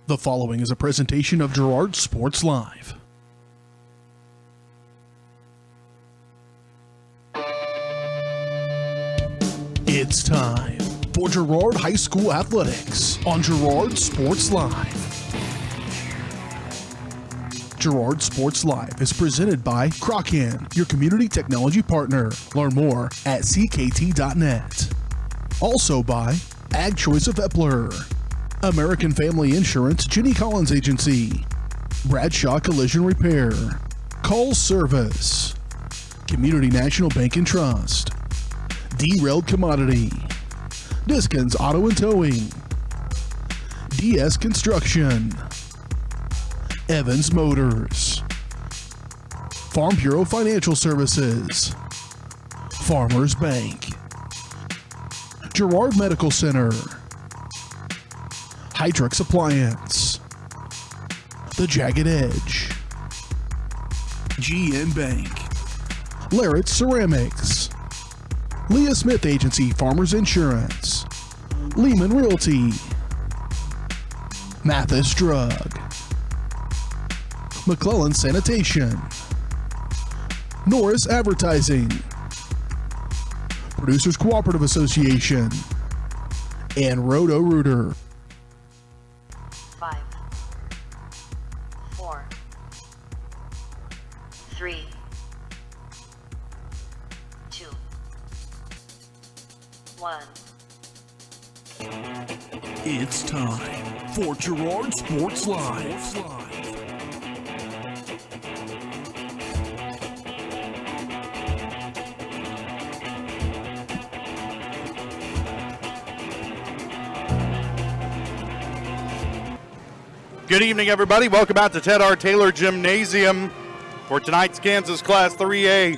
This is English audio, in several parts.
The following is a presentation of Girard Sports Live. It's time for Girard High School Athletics on Girard Sports Live. Girard Sports Live is presented by Crocan, your community technology partner. Learn more at ckt.net. Also by Ag Choice of Epler, American Family Insurance, Jenny Collins Agency, Bradshaw Collision Repair, Call Service, Community National Bank and Trust, Derailed Commodity, Diskins Auto and Towing, DS Construction, Evans Motors, Farm Bureau Financial Services, Farmers Bank, Girard Medical Center, Hydrix Appliance, The Jagged Edge, GN Bank, Larrett Ceramics, Leah Smith Agency Farmers Insurance, Lehman Realty, Mathis Drug, McClellan Sanitation, Norris Advertising, Producers Cooperative Association, and Roto-Rooter. 5, 4, 3, 2, 1. It's time for Girard Sports Live. Good evening, everybody. Welcome out to Ted R. Taylor Gymnasium for tonight's Kansas Class 3A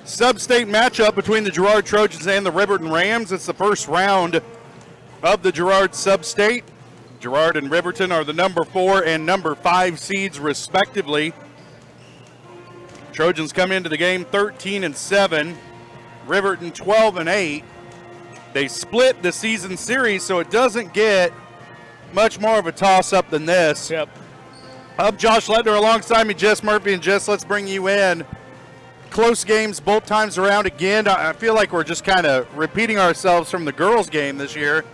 sub-state matchup between the Girard Trojans and the Riverton Rams. It's the first round of the Girard sub-state. Girard and Riverton are the number 4 and number 5 seeds, respectively. Trojans come into the game 13-7. Riverton 12-8. They split the season series, so it doesn't get much more of a toss-up than this. Yep. I'm Josh Ledner alongside me, Jess Murphy, and Jess, let's bring you in. Close games both times around again. I feel like we're just kind of repeating ourselves from the girls' game this year,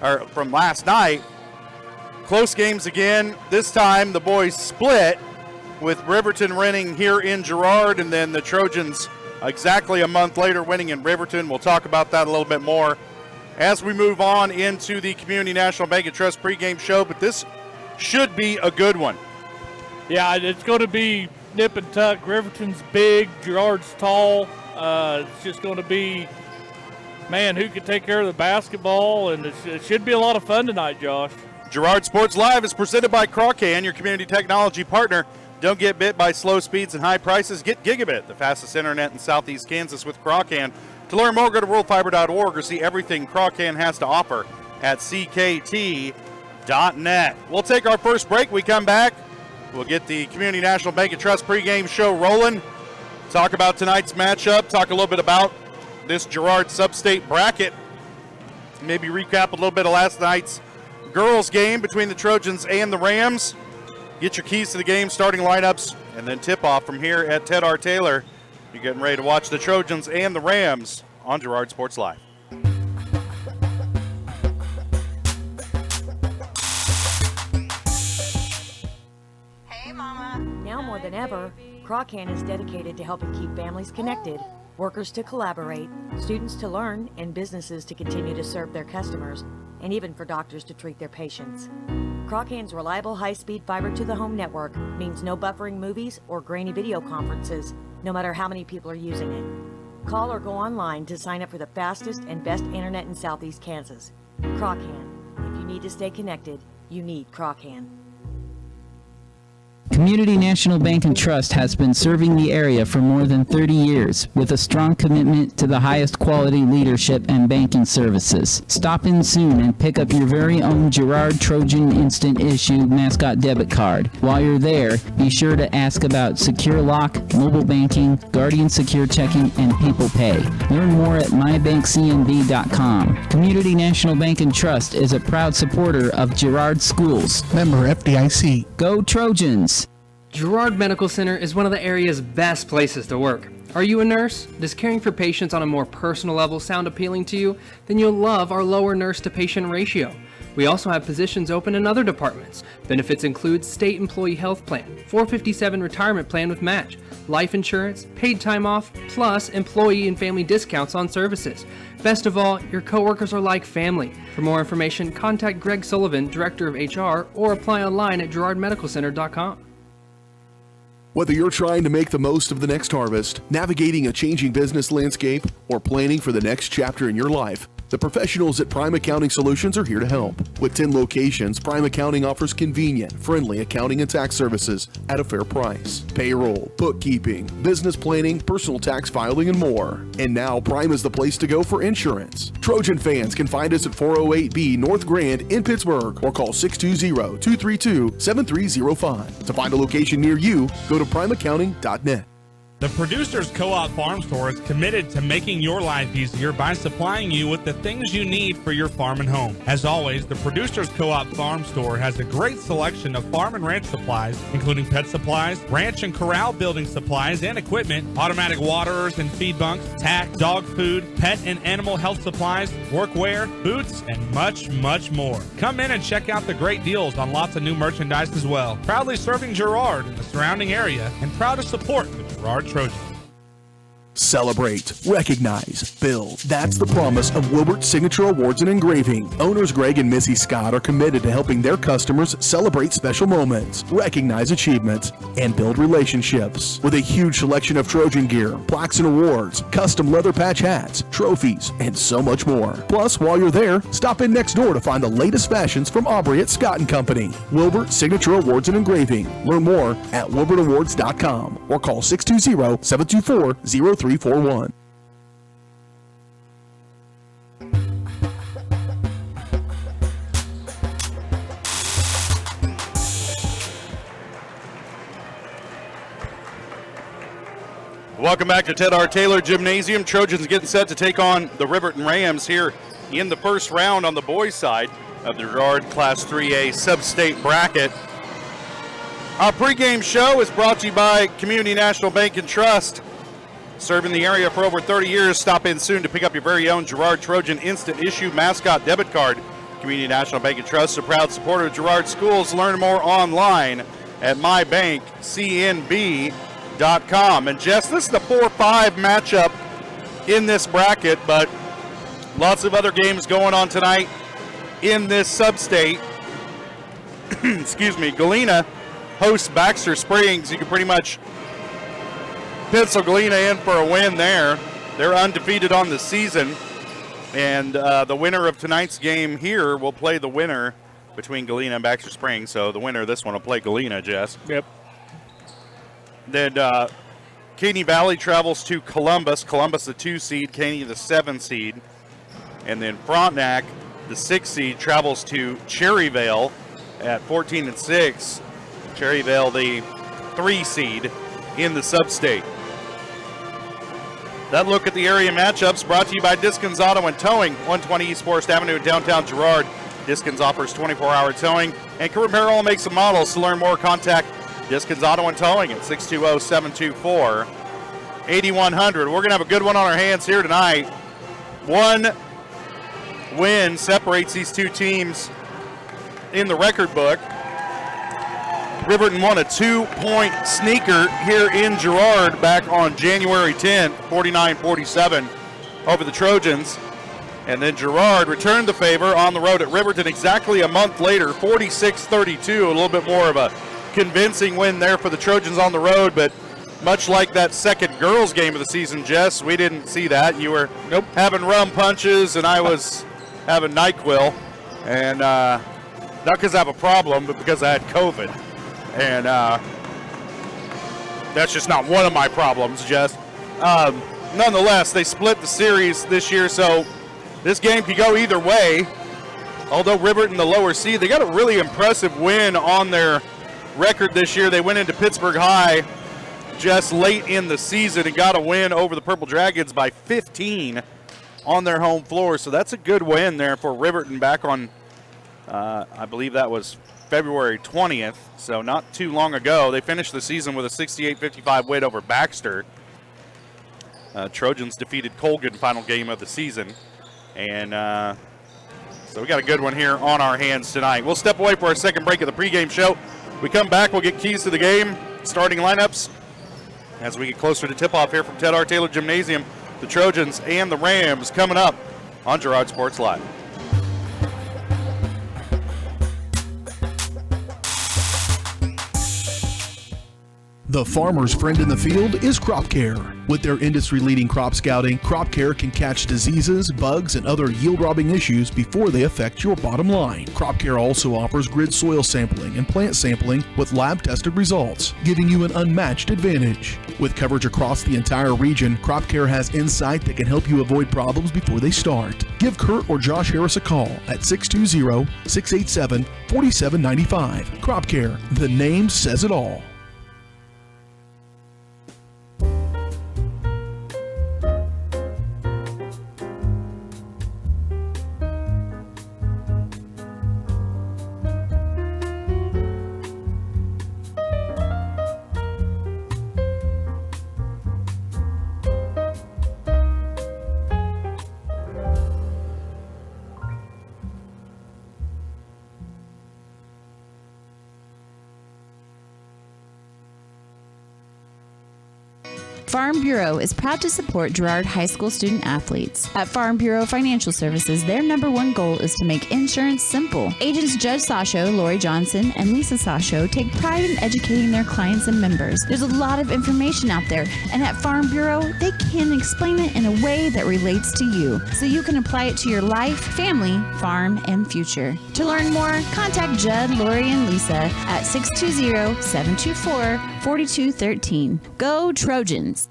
or from last night. Close games again. This time the boys split, with Riverton winning here in Girard, and then the Trojans exactly a month later winning in Riverton. We'll talk about that a little bit more as we move on into the Community National Bank and Trust pregame show, but this should be a good one. Yeah, it's going to be nip and tuck. Riverton's big, Girard's tall. It's just going to be, man, who can take care of the basketball, and it should be a lot of fun tonight, Josh. Girard Sports Live is presented by Crocan, your community technology partner. Don't get bit by slow speeds and high prices. Get Gigabit, the fastest internet in Southeast Kansas with Crocan. To learn more, go to worldfiber.org or see everything Crocan has to offer at ckt.net. We'll take our first break. We come back. We'll get the Community National Bank and Trust pregame show rolling. Talk about tonight's matchup. Talk a little bit about this Girard sub-state bracket. Maybe recap a little bit of last night's girls game between the Trojans and the Rams. Get your keys to the game, starting lineups, and then tip-off from here at Ted R. Taylor. You're getting ready to watch the Trojans and the Rams on Girard Sports Live. Hey, Mama. Now more than ever, Crocan is dedicated to helping keep families connected, workers to collaborate, students to learn, and businesses to continue to serve their customers, and even for doctors to treat their patients. Crocan's reliable high-speed fiber-to-the-home network means no buffering movies or grainy video conferences, no matter how many people are using it. Call or go online to sign up for the fastest and best internet in Southeast Kansas. Crocan. If you need to stay connected, you need Crocan. Community National Bank and Trust has been serving the area for more than 30 years with a strong commitment to the highest quality leadership and banking services. Stop in soon and pick up your very own Girard Trojan Instant Issue Mascot Debit Card. While you're there, be sure to ask about Secure Lock, mobile banking, Guardian Secure Checking, and People Pay. Learn more at mybankcnb.com. Community National Bank and Trust is a proud supporter of Girard Schools. Member FDIC. Go Trojans! Girard Medical Center is one of the area's best places to work. Are you a nurse? Does caring for patients on a more personal level sound appealing to you? Then you'll love our lower nurse-to-patient ratio. We also have positions open in other departments. Benefits include state employee health plan, 457 retirement plan with match, life insurance, paid time off, plus employee and family discounts on services. Best of all, your coworkers are like family. For more information, contact Greg Sullivan, Director of HR, or apply online at girardmedicalcenter.com. Whether you're trying to make the most of the next harvest, navigating a changing business landscape, or planning for the next chapter in your life, the professionals at Prime Accounting Solutions are here to help. With 10 locations, Prime Accounting offers convenient, friendly accounting and tax services at a fair price. Payroll, bookkeeping, business planning, personal tax filing, and more. And now Prime is the place to go for insurance. Trojan fans can find us at 408B North Grand in Pittsburgh or call 620-232-7305. To find a location near you, go to primeaccounting.net. The Producers Co-op Farm Store is committed to making your life easier by supplying you with the things you need for your farm and home. As always, the Producers Co-op Farm Store has a great selection of farm and ranch supplies, including pet supplies, ranch and corral building supplies and equipment, automatic waterers and feed bunks, tack, dog food, pet and animal health supplies, workwear, boots, and much, much more. Come in and check out the great deals on lots of new merchandise as well. Proudly serving Girard and the surrounding area, and proud to support the Girard Trojans. Celebrate, recognize, build. That's the promise of Wilbert Signature Awards and Engraving. Owners Greg and Missy Scott are committed to helping their customers celebrate special moments, recognize achievements, and build relationships. With a huge selection of Trojan gear, plaques and awards, custom leather patch hats, trophies, and so much more. Plus, while you're there, stop in next door to find the latest fashions from Aubrey at Scott & Company. Wilbert Signature Awards and Engraving. Learn more at wilbertawards.com or call 620-724-0341. Welcome back to Ted R. Taylor Gymnasium. Trojans getting set to take on the Riverton Rams here in the first round on the boys' side of the Girard Class 3A sub-state bracket. Our pregame show is brought to you by Community National Bank and Trust. Serving the area for over 30 years, stop in soon to pick up your very own Girard Trojan Instant Issue Mascot Debit Card. Community National Bank and Trust, a proud supporter of Girard Schools. Learn more online at mybankcnb.com. And Jess, this is the 4-5 matchup in this bracket, but lots of other games going on tonight in this sub-state. Excuse me. Galena hosts Baxter Springs. You can pretty much pencil Galena in for a win there. They're undefeated on the season. And the winner of tonight's game here will play the winner between Galena and Baxter Springs. So the winner of this one will play Galena, Jess. Yep. Then Caney Valley travels to Columbus. Columbus, the 2 seed, Caney, the 7 seed. And then Frontenac, the 6 seed, travels to Cherryvale at 14-6. Cherryvale, the 3 seed in the sub-state. That look at the area matchups brought to you by Diskins Auto and Towing, 120 East Forest Avenue in downtown Girard. Diskins offers 24-hour towing and can repair all makes and models. To learn more, contact Diskins Auto and Towing at 620-724-8100. We're going to have a good one on our hands here tonight. One win separates these two teams in the record book. Riverton won a 2-point sneaker here in Girard back on January 10th, 49-47 over the Trojans. And then Girard returned the favor on the road at Riverton exactly a month later, 46-32, a little bit more of a convincing win there for the Trojans on the road. But much like that second girls game of the season, Jess, we didn't see that. You were having rum punches and I was having NyQuil. And not because I have a problem, but because I had COVID. And that's just not one of my problems, Jess. Nonetheless, they split the series this year, so this game could go either way. Although Riverton, the lower seed, they got a really impressive win on their record this year. They went into Pittsburgh High just late in the season and got a win over the Purple Dragons by 15 on their home floor. So that's a good win there for Riverton back on, I believe that was February 20th, so not too long ago. They finished the season with a 68-55 win over Baxter. Trojans defeated Colgan final game of the season. And so we got a good one here on our hands tonight. We'll step away for our second break of the pregame show. We come back, we'll get keys to the game, starting lineups. As we get closer to tip-off here from Ted R. Taylor Gymnasium, the Trojans and the Rams coming up on Girard Sports Live. The farmer's friend in the field is Crop Care. With their industry-leading crop scouting, Crop Care can catch diseases, bugs, and other yield-robbing issues before they affect your bottom line. Crop Care also offers grid soil sampling and plant sampling with lab-tested results, giving you an unmatched advantage. With coverage across the entire region, Crop Care has insight that can help you avoid problems before they start. Give Kurt or Josh Harris a call at 620-687-4795. Crop Care, the name says it all. Farm Bureau is proud to support Girard High School student athletes. At Farm Bureau Financial Services, their #1 goal is to make insurance simple. Agents Judge Sasho, Lori Johnson, and Lisa Sasho take pride in educating their clients and members. There's a lot of information out there, and at Farm Bureau, they can explain it in a way that relates to you, so you can apply it to your life, family, farm, and future. To learn more, contact Judd, Lori, and Lisa at 620-724-4213. Go Trojans!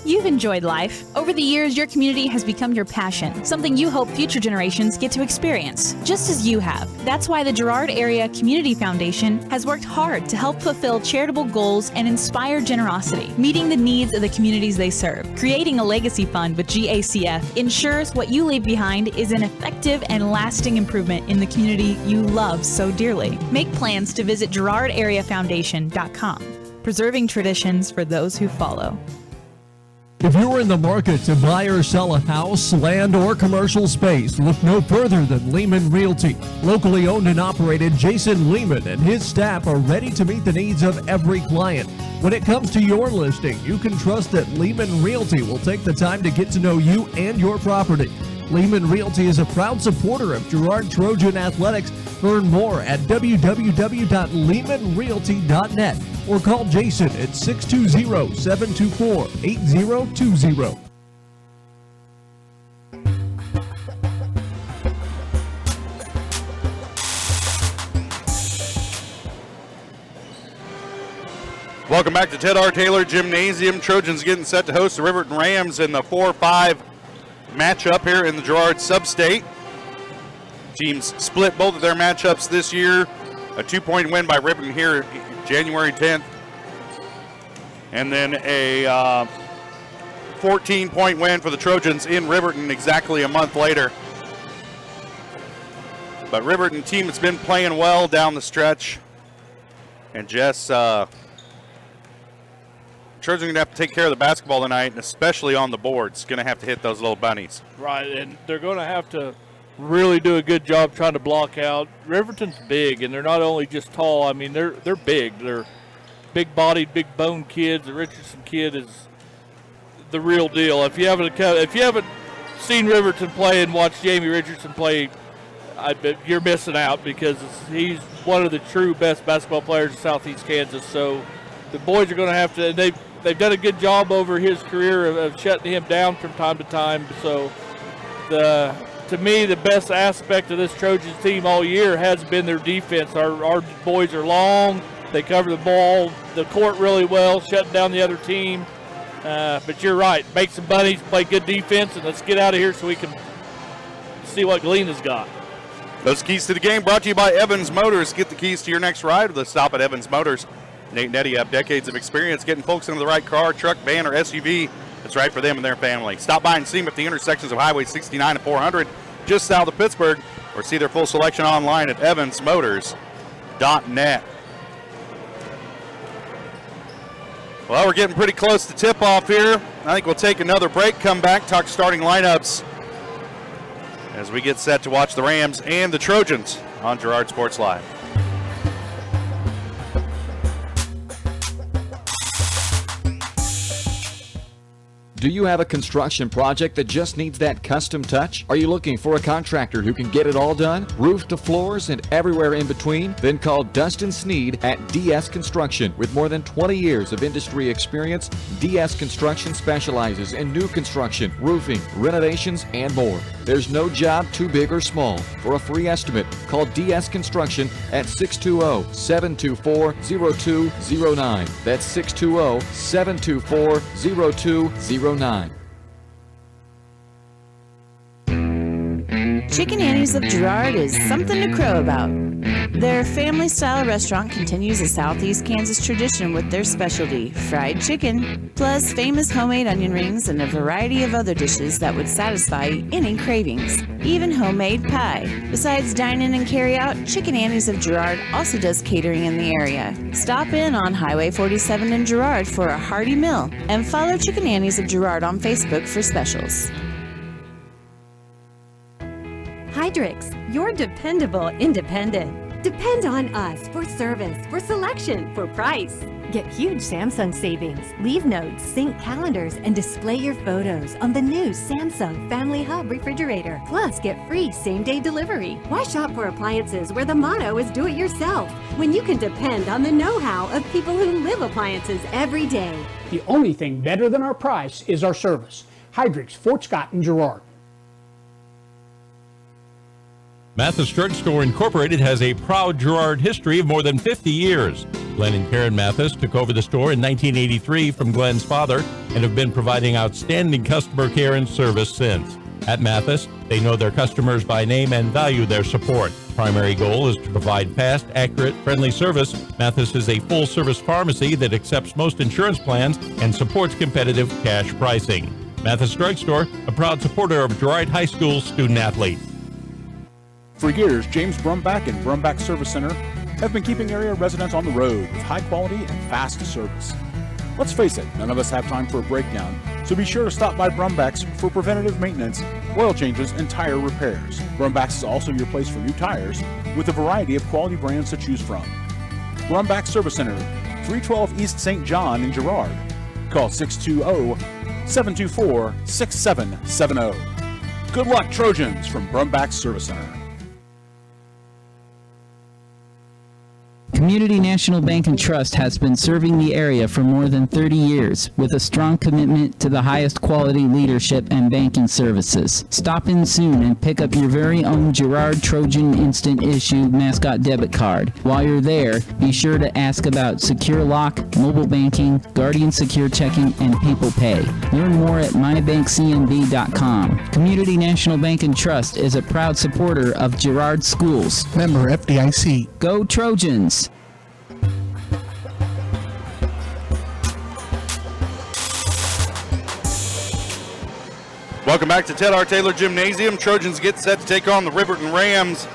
You've enjoyed life. Over the years, your community has become your passion, something you hope future generations get to experience, just as you have. That's why the Girard Area Community Foundation has worked hard to help fulfill charitable goals and inspire generosity, meeting the needs of the communities they serve. Creating a legacy fund with GACF ensures what you leave behind is an effective and lasting improvement in the community you love so dearly. Make plans to visit GirardAreaFoundation.com, preserving traditions for those who follow. If you're in the market to buy or sell a house, land, or commercial space, look no further than Lehman Realty. Locally owned and operated, Jason Lehman and his staff are ready to meet the needs of every client. When it comes to your listing, you can trust that Lehman Realty will take the time to get to know you and your property. Lehman Realty is a proud supporter of Girard Trojan Athletics. Learn more at www.lehmanrealty.net or call Jason at 620-724-8020. Welcome back to Ted R. Taylor Gymnasium. Trojans getting set to host the Riverton Rams in the 4-5 matchup here in the Girard Sub-State. Teams split both of their matchups this year. A 2-point win by Riverton here January 10th. And then a 14-point win for the Trojans in Riverton exactly a month later. But Riverton team has been playing well down the stretch. And Jess, Trojans are going to have to take care of the basketball tonight, and especially on the boards. Going to have to hit those little bunnies. Right, and they're going to have to really do a good job trying to block out. Riverton's big, and they're not only just tall. I mean, they're big. They're big-bodied, big-boned kids. The Richardson kid is the real deal. If you haven't seen Riverton play and watched Jamie Richardson play, I bet you're missing out, because he's one of the true best basketball players in Southeast Kansas. So the boys are going to have to. They've done a good job over his career of shutting him down from time to time. So to me, the best aspect of this Trojans team all year has been their defense. Our boys are long, They cover the ball, the court really well, shutting down the other team. But you're right. Make some bunnies, play good defense, and let's get out of here so we can see what Galena's got. Those keys to the game brought to you by Evans Motors. Get the keys to your next ride with a stop at Evans Motors. Nate and Eddie have decades of experience getting folks into the right car, truck, van, or SUV that's right for them and their family. Stop by and see them at the intersections of Highway 69 and 400, just south of Pittsburgh, or see their full selection online at evansmotors.net. Well, we're getting pretty close to tip-off here. I think we'll take another break, come back, talk starting lineups as we get set to watch the Rams and the Trojans on Girard Sports Live. Do you have a construction project that just needs that custom touch? Are you looking for a contractor who can get it all done? Roof to floors and everywhere in between? Then call Dustin Sneed at DS Construction. With more than 20 years of industry experience, DS Construction specializes in new construction, roofing, renovations, and more. There's no job too big or small. For a free estimate, call DS Construction at 620-724-0209. That's 620-724-0209. Chicken Annie's of Girard is something to crow about. Their family-style restaurant continues a Southeast Kansas tradition with their specialty, fried chicken, plus famous homemade onion rings and a variety of other dishes that would satisfy any cravings, even homemade pie. Besides dine-in and carry-out, Chicken Annie's of Girard also does catering in the area. Stop in on Highway 47 in Girard for a hearty meal, and follow Chicken Annie's of Girard on Facebook for specials. Hydrix, your dependable independent. Depend on us for service, for selection, for price. Get huge Samsung savings. Leave notes, sync calendars, and display your photos on the new Samsung Family Hub refrigerator. Plus, get free same-day delivery. Why shop for appliances where the motto is do it yourself when you can depend on the know-how of people who live appliances every day? The only thing better than our price is our service. Hydrix, Fort Scott, and Girard. Mathis Drug Store Incorporated has a proud Girard history of more than 50 years. Glenn and Karen Mathis took over the store in 1983 from Glenn's father and have been providing outstanding customer care and service since. At Mathis, they know their customers by name and value their support. Primary goal is to provide fast, accurate, friendly service. Mathis is a full-service pharmacy that accepts most insurance plans and supports competitive cash pricing. Mathis Drug Store, a proud supporter of Girard High School student-athletes. For years, James Brumback and Brumback Service Center have been keeping area residents on the road with high quality and fast service. Let's face it, none of us have time for a breakdown, so be sure to stop by Brumback's for preventative maintenance, oil changes, and tire repairs. Brumback's is also your place for new tires with a variety of quality brands to choose from. Brumback Service Center, 312 East St. John in Girard. Call 620-724-6770. Good luck, Trojans, from Brumback Service Center. Community National Bank and Trust has been serving the area for more than 30 years with a strong commitment to the highest quality leadership and banking services. Stop in soon and pick up your very own Girard Trojan Instant Issue mascot debit card. While you're there, be sure to ask about Secure Lock, mobile banking, Guardian Secure Checking, and People Pay. Learn more at mybankcnb.com. Community National Bank and Trust is a proud supporter of Girard Schools. Member FDIC. Go Trojans! Welcome back to Ted R. Taylor Gymnasium. Trojans get set to take on the Riverton Rams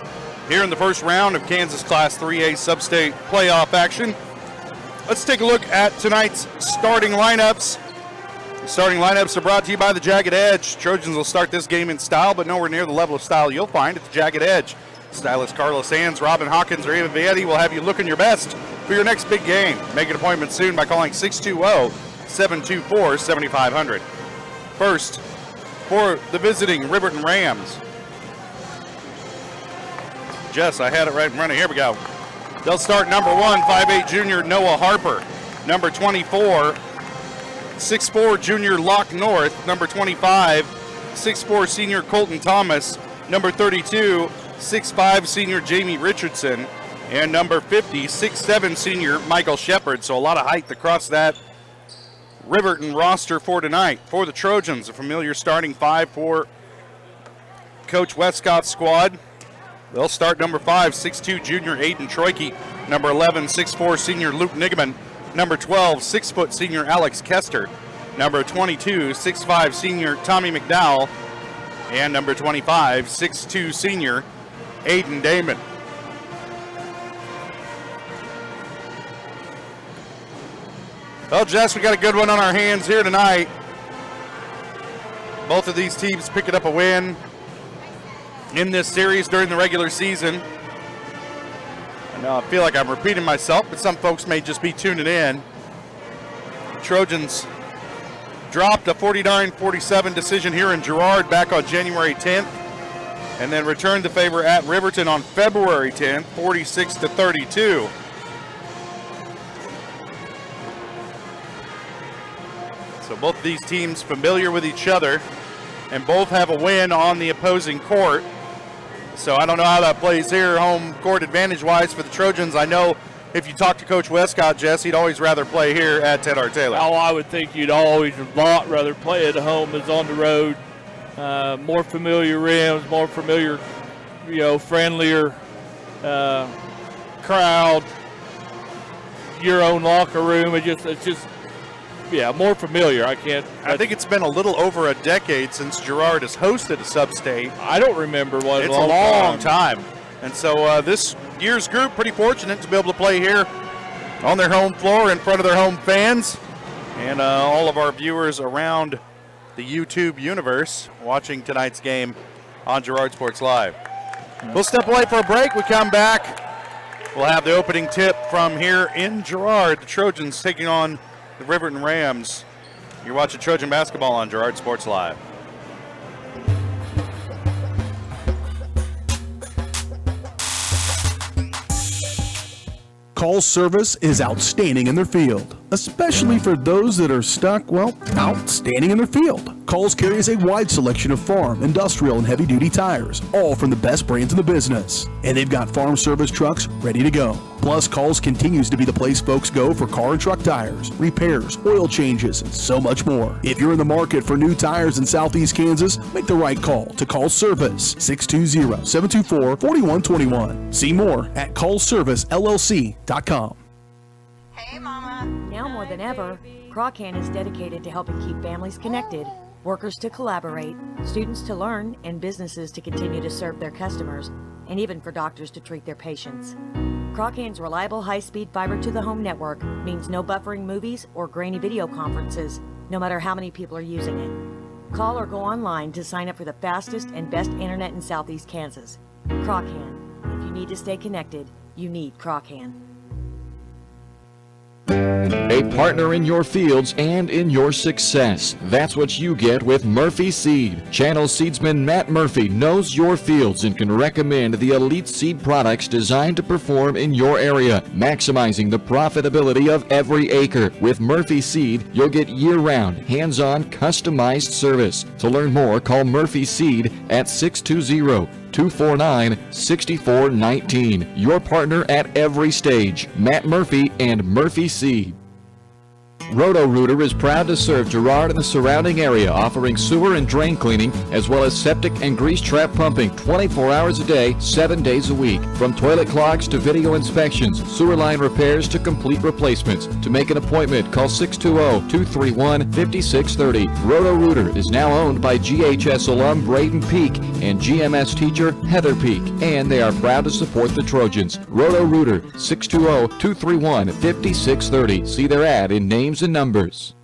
here in the first round of Kansas Class 3A Sub-State playoff action. Let's take a look at tonight's starting lineups. The starting lineups are brought to you by the Jagged Edge. Trojans will start this game in style, but nowhere near the level of style you'll find at the Jagged Edge. Stylist Carlos Sands, Robin Hawkins, or Eva Vietti will have you looking your best for your next big game. Make an appointment soon by calling 620-724-7500. First, for the visiting Riverton Rams. Jess, I had it right in front of you. Here we go. They'll start number 1, 5'8" junior Noah Harper. Number 24, 6'4" junior Locke North. Number 25, 6'4" senior Colton Thomas. Number 32, 6'5" senior Jamie Richardson. and number 50, 6'7" senior Michael Shepard. So a lot of height across that Riverton roster for tonight. For the Trojans, a familiar starting five for Coach Westcott's squad. They'll start number 5, 6'2" junior Aiden Troike. Number 11, 6'4" senior Luke Nigaman. Number 12, 6' senior Alex Kester. Number 22, 6'5" senior Tommy McDowell. And number 25, 6'2" senior Aiden Damon. Well, Jess, we got a good one on our hands here tonight. Both of these teams picking up a win in this series during the regular season. I know I feel like I'm repeating myself, but some folks may just be tuning in. The Trojans dropped a 49-47 decision here in Girard back on January 10th, and then returned the favor at Riverton on February 10th, 46-32. So both these teams familiar with each other, and both have a win on the opposing court. So I don't know how that plays here, home court advantage-wise for the Trojans. I know if you talk to Coach Westcott, Jess, he'd always rather play here at Ted R. Taylor. Oh, I would think you'd always a lot rather play at home as on the road. More familiar rims, more familiar, friendlier crowd, your own locker room. It's just more familiar. I think it's been a little over a decade since Girard has hosted a sub-state. I don't remember what. It's a long time. And so this year's group pretty fortunate to be able to play here on their home floor in front of their home fans and all of our viewers around the YouTube universe watching tonight's game on Girard Sports Live. We'll step away for a break. We come back. We'll have the opening tip from here in Girard. The Trojans taking on the Riverton Rams. You're watching Trojan basketball on Girard Sports Live. Call service is outstanding in their field, especially for those that are stuck, outstanding in their field. Calls carries a wide selection of farm, industrial, and heavy-duty tires, all from the best brands in the business. And they've got farm service trucks ready to go. Plus, Calls continues to be the place folks go for car and truck tires, repairs, oil changes, and so much more. If you're in the market for new tires in Southeast Kansas, make the right call to Call Service, 620-724-4121. See more at callservicellc.com. Hey, Mama. Now more than ever, Crawcan is dedicated to helping keep families connected, workers to collaborate, students to learn, and businesses to continue to serve their customers, and even for doctors to treat their patients. Crawcan's reliable high-speed fiber-to-the-home network means no buffering movies or grainy video conferences, no matter how many people are using it. Call or go online to sign up for the fastest and best internet in Southeast Kansas. Crawcan. If you need to stay connected, you need Crawcan. A partner in your fields and in your success. That's what you get with Murphy Seed. Channel seedsman Matt Murphy knows your fields and can recommend the elite seed products designed to perform in your area, maximizing the profitability of every acre. With Murphy Seed, you'll get year-round, hands-on, customized service. To learn more, call Murphy Seed at 620-249-6419. Your partner at every stage. Matt Murphy and Murphy Seed. Roto-Rooter is proud to serve Girard and the surrounding area, offering sewer and drain cleaning, as well as septic and grease trap pumping 24 hours a day, 7 days a week. From toilet clogs to video inspections, sewer line repairs to complete replacements. To make an appointment, call 620-231-5630. Roto-Rooter is now owned by GHS alum Braden Peak and GMS teacher Heather Peak, and they are proud to support the Trojans. Roto-Rooter, 620-231-5630. See their ad in names and numbers.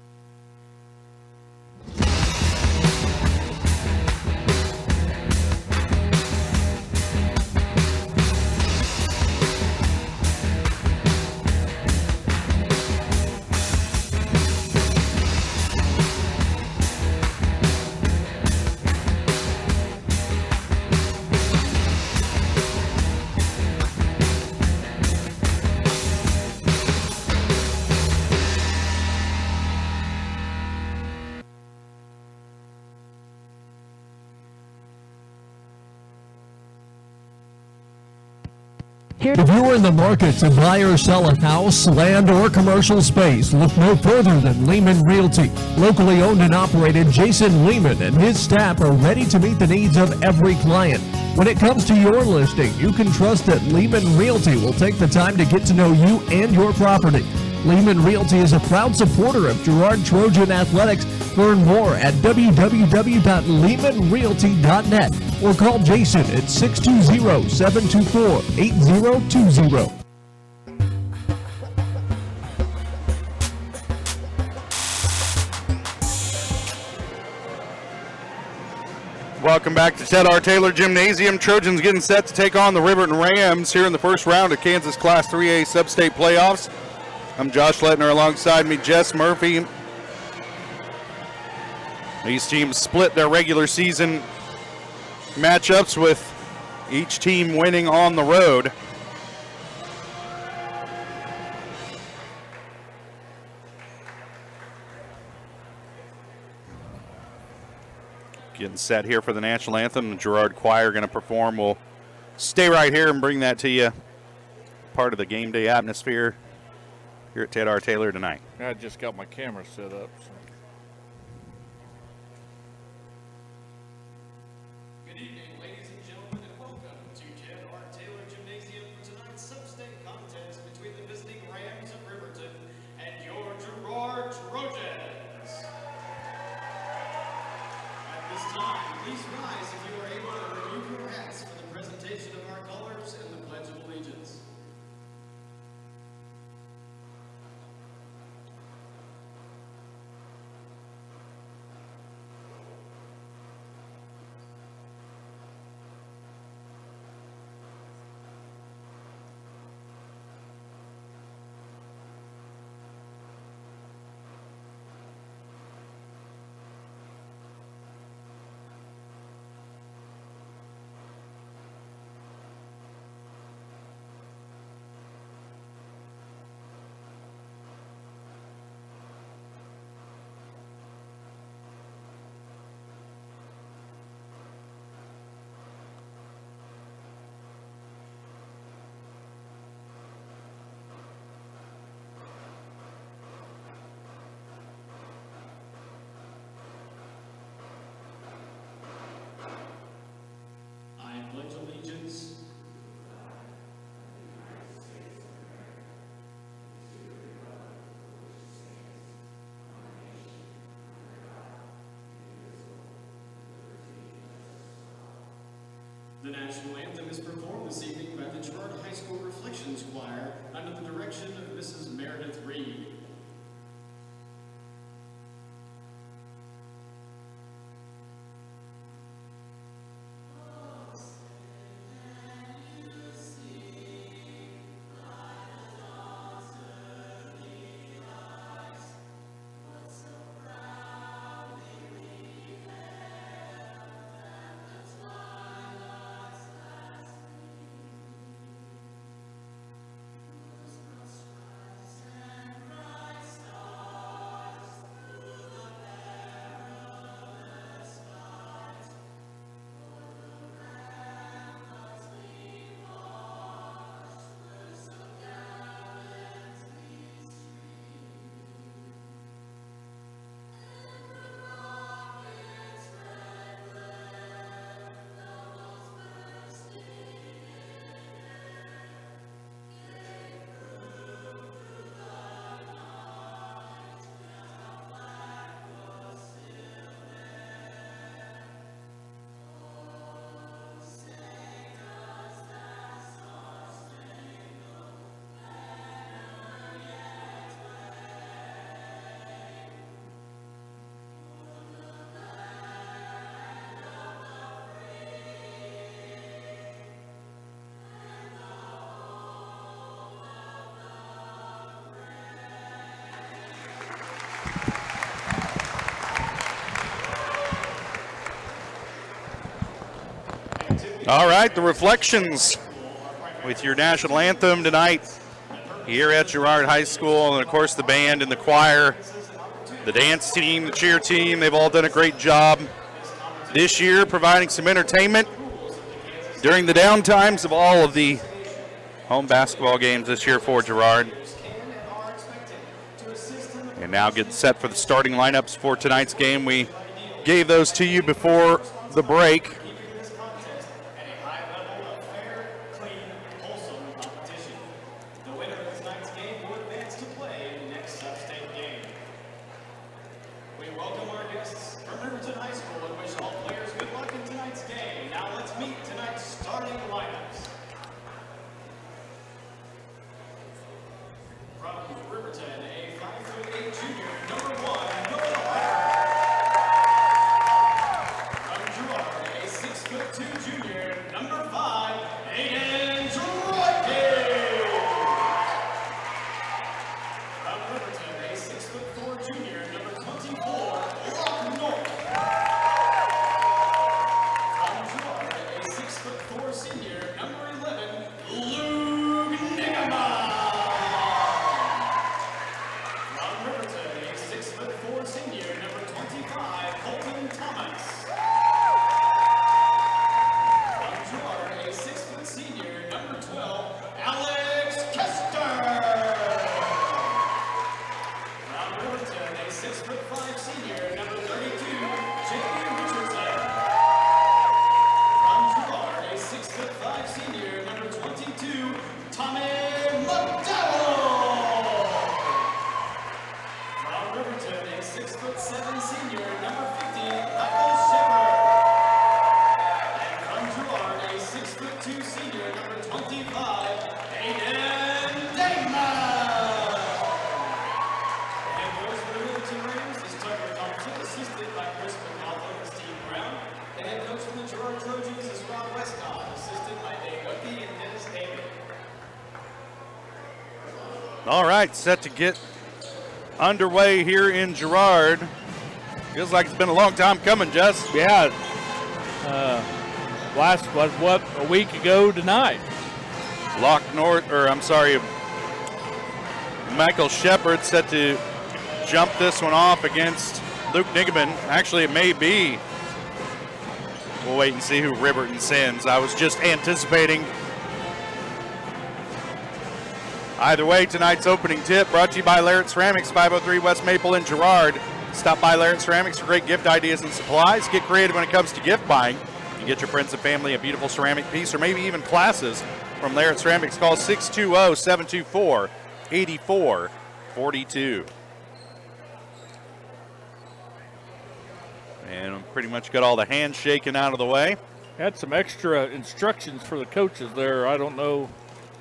If you're in the market to buy or sell a house, land, or commercial space, look no further than Lehman Realty. Locally owned and operated, Jason Lehman and his staff are ready to meet the needs of every client. When it comes to your listing, you can trust that Lehman Realty will take the time to get to know you and your property. Lehman Realty is a proud supporter of Girard Trojan Athletics. Learn more at www.lehmanrealty.net or call Jason at 620-724-8020. Welcome back to Ted R. Taylor Gymnasium. Trojans getting set to take on the Riverton Rams here in the first round of Kansas Class 3A Sub-State Playoffs. I'm Josh Lettner, alongside me, Jess Murphy. These teams split their regular season matchups with each team winning on the road. Getting set here for the national anthem. The Girard Choir going to perform. We'll stay right here and bring that to you. Part of the game day atmosphere here at Ted R. Taylor tonight. I just got my camera set up. So. Good evening, ladies and gentlemen, and welcome to Ted R. Taylor Gymnasium for tonight's sub-state contest between the visiting Rams of Riverton and your Girard Trojans. At this time, please rise if you are able to remove your hats for the presentation of our colors and the Pledge of Allegiance. Pledge allegiance. The national anthem is performed this evening by the Girard High School Reflections Choir under the direction of Mrs. Meredith Reed. All right, the Reflections with your national anthem tonight here at Girard High School, and of course the band and the choir, the dance team, the cheer team, they've all done a great job this year providing some entertainment during the downtimes of all of the home basketball games this year for Girard. And now get set for the starting lineups for tonight's game. We gave those to you before the break. All right, set to get underway here in Girard. Feels like it's been a long time coming, Jess. Yeah. Last, what, a week ago tonight. Michael Shepard set to jump this one off against Luke Nigaman. Actually, it may be. We'll wait and see who Riverton sends. I was just anticipating. Either way, tonight's opening tip brought to you by Larrett Ceramics, 503 West Maple in Girard. Stop by Larrett Ceramics for great gift ideas and supplies. Get creative when it comes to gift buying. You get your friends and family a beautiful ceramic piece or maybe even classes from Larrett Ceramics. Call 620-724-8442. And pretty much got all the handshaking out of the way. Had some extra instructions for the coaches there. I don't know.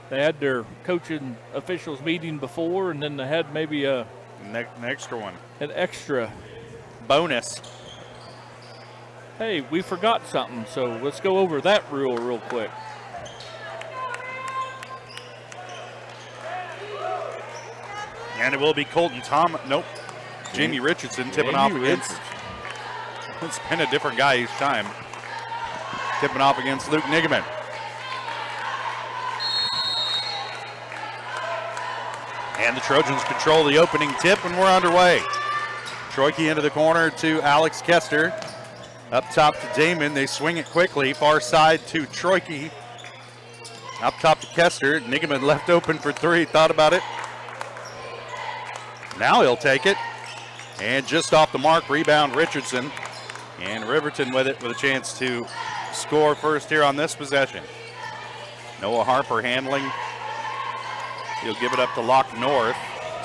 They had their coaching officials meeting before, and then they had maybe an extra one. An extra bonus. Hey, we forgot something, so let's go over that rule real quick. And it will be Colton Jamie Richardson tipping off against. It's been a different guy each time. Tipping off against Luke Nigaman. And the Trojans control the opening tip when we're underway. Troike into the corner to Alex Kester. Up top to Damon. They swing it quickly. Far side to Troike. Up top to Kester. Nigaman left open for three. Thought about it. Now he'll take it. And just off the mark, rebound Richardson. And Riverton with it with a chance to score first here on this possession. Noah Harper handling. He'll give it up to Locke North,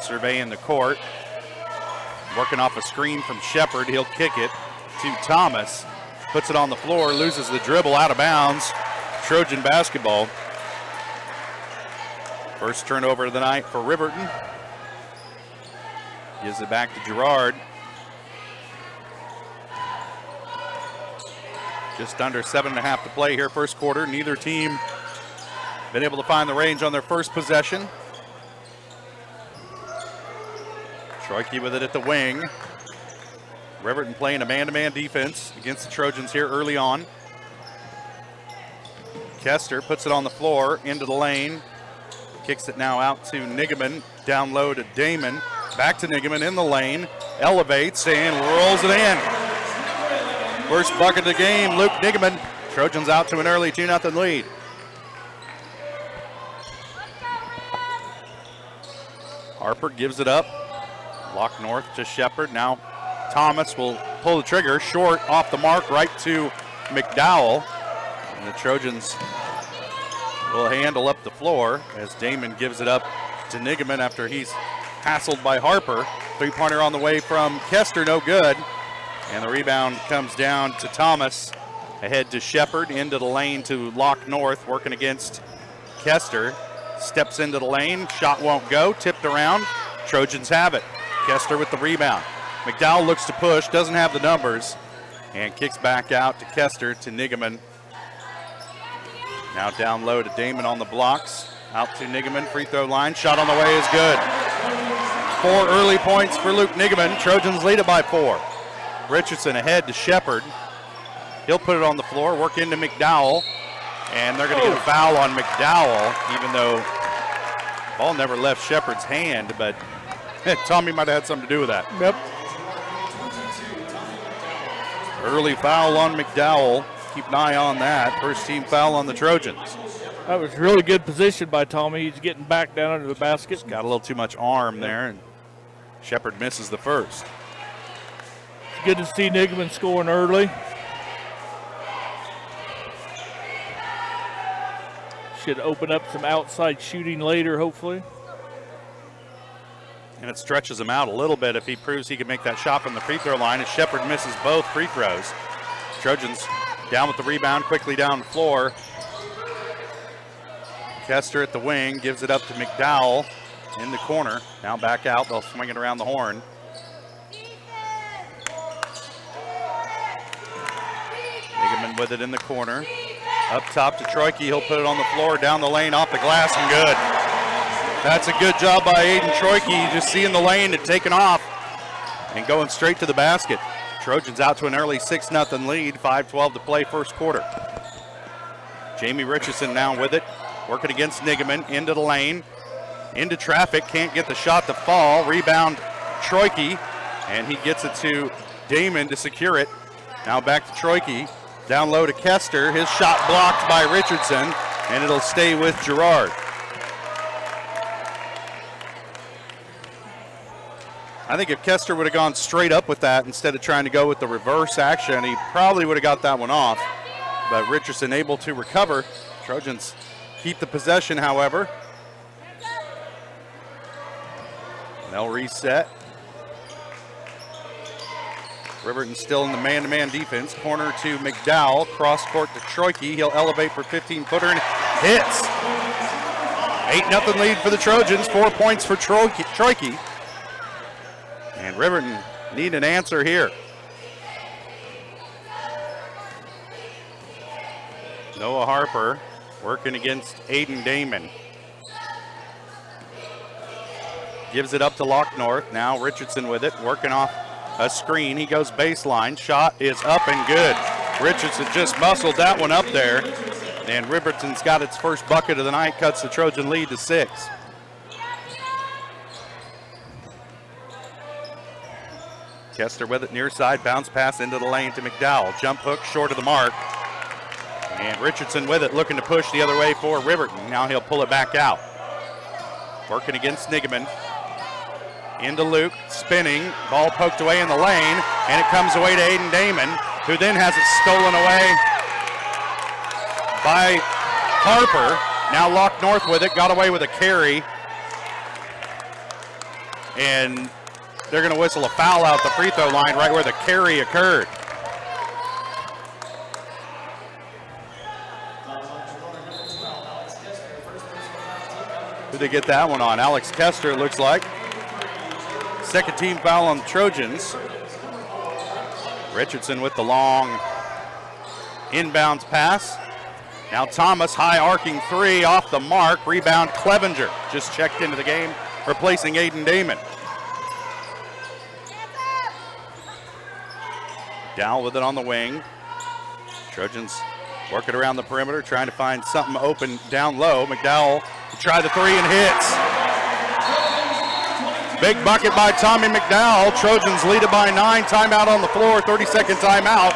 surveying the court. Working off a screen from Shepard. He'll kick it to Thomas. Puts it on the floor, loses the dribble, out of bounds. Trojan basketball. First turnover of the night for Riverton. Gives it back to Girard. Just under 7.5 to play here, first quarter. Neither team been able to find the range on their first possession. Troike with it at the wing. Riverton playing a man-to-man defense against the Trojans here early on. Kester puts it on the floor into the lane. Kicks it now out to Nigaman. Down low to Damon. Back to Nigaman in the lane. Elevates and rolls it in. First bucket of the game, Luke Nigaman. Trojans out to an early 2-0 lead. Harper gives it up. Lock North to Shepard. Now Thomas will pull the trigger. Short off the mark right to McDowell. And the Trojans will handle up the floor as Damon gives it up to Nigaman after he's hassled by Harper. Three-pointer on the way from Kester, no good. And the rebound comes down to Thomas. Ahead to Shepard, into the lane to Lock North, working against Kester. Steps into the lane, shot won't go, tipped around. Trojans have it. Kester with the rebound. McDowell looks to push, doesn't have the numbers, and kicks back out to Kester, to Nigaman. Now down low to Damon on the blocks. Out to Nigaman, free throw line. Shot on the way is good. 4 early points for Luke Nigaman. Trojans lead it by 4. Richardson ahead to Shepard. He'll put it on the floor, work into McDowell, and they're going to get a foul on McDowell, even though the ball never left Shepard's hand, but Tommy might have had something to do with that. Yep. Early foul on McDowell. Keep an eye on that. First team foul on the Trojans. That was really good position by Tommy. He's getting back down under the basket. Got a little too much arm there, and Shepard misses the first. It's good to see Nigaman scoring early. Should open up some outside shooting later, hopefully. And it stretches him out a little bit if he proves he can make that shot from the free throw line, as Shepard misses both free throws. Trojans down with the rebound, quickly down the floor. Kester at the wing, gives it up to McDowell in the corner. Now back out, they'll swing it around the horn. Nigaman with it in the corner. Up top to Troike, he'll put it on the floor, down the lane, off the glass, and good. That's a good job by Aiden Troike, just seeing the lane and taking off and going straight to the basket. Trojans out to an early 6-0 lead, 5:12 to play first quarter. Jamie Richardson now with it, working against Nigaman, into the lane, into traffic, can't get the shot to fall. Rebound Troike, and he gets it to Damon to secure it. Now back to Troike, down low to Kester. His shot blocked by Richardson, and it'll stay with Girard. I think if Kester would have gone straight up with that instead of trying to go with the reverse action, he probably would have got that one off. But Richardson able to recover. Trojans keep the possession, however. They'll reset. Riverton still in the man-to-man defense. Corner to McDowell. Cross court to Troike. He'll elevate for 15-footer and hits. 8-0 lead for the Trojans. 4 points for Troike. And Riverton need an answer here. Noah Harper working against Aiden Damon. Gives it up to Lock North. Now Richardson with it, working off a screen. He goes baseline. Shot is up and good. Richardson just muscled that one up there. And Riverton's got its first bucket of the night, cuts the Trojan lead to 6. Kester with it near side, bounce pass into the lane to McDowell. Jump hook short of the mark. And Richardson with it, looking to push the other way for Riverton. Now he'll pull it back out. Working against Nigaman. Into Luke, spinning, ball poked away in the lane, and it comes away to Aiden Damon, who then has it stolen away by Harper. Now Lock North with it, got away with a carry. And they're going to whistle a foul out the free throw line right where the carry occurred. Who'd they get that one on? Alex Kester, it looks like. Second team foul on the Trojans. Richardson with the long inbounds pass. Now Thomas, high arcing three off the mark. Rebound Clevenger, just checked into the game, replacing Aiden Damon. Down with it on the wing. Trojans working around the perimeter, trying to find something open down low. McDowell to try the three and hits. Big bucket by Tommy McDowell. Trojans lead it by 9. Timeout on the floor, 30-second timeout.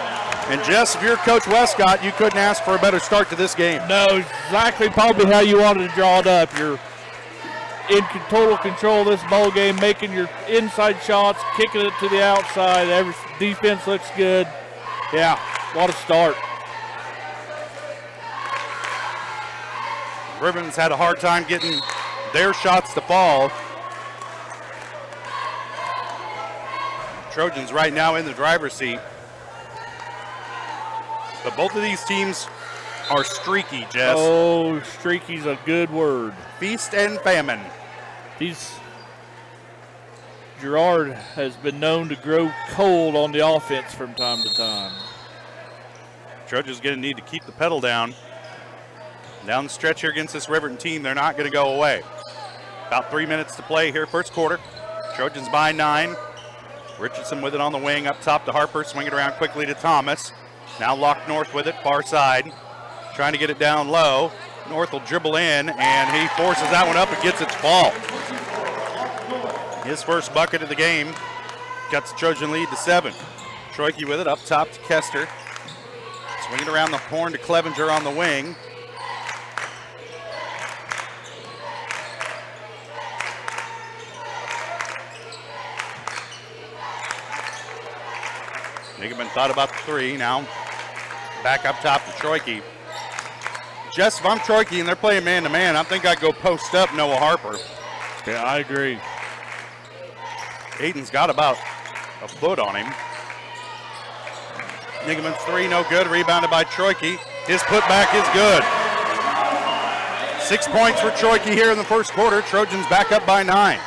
And Jess, if you're Coach Westcott, you couldn't ask for a better start to this game. No, exactly probably how you wanted to draw it up. in total control of this ball game, making your inside shots, kicking it to the outside. Every defense looks good. Yeah, what a start. Riverton's had a hard time getting their shots to fall. Trojans right now in the driver's seat. But both of these teams are streaky, Jess. Oh, streaky's a good word. Feast and famine. Girard has been known to grow cold on the offense from time to time. Trojans going to need to keep the pedal down. Down the stretch here against this Riverton team, they're not going to go away. About 3 minutes to play here, first quarter. Trojans by 9. Richardson with it on the wing, up top to Harper, swing it around quickly to Thomas. Now locked North with it, far side. Trying to get it down low. North will dribble in, and he forces that one up and gets it to fall. His first bucket of the game. Cuts the Trojan lead to 7. Troike with it, up top to Kester. Swinging around the horn to Clevenger on the wing. Nigaman thought about the 3. Now back up top to Troike. Jess, if I'm Troike and they're playing man-to-man, I think I'd go post up Noah Harper. Yeah, I agree. Aiden's got about a foot on him. Nigaman's 3, no good. Rebounded by Troike. His putback is good. 6 points for Troike here in the first quarter. Trojans back up by 9.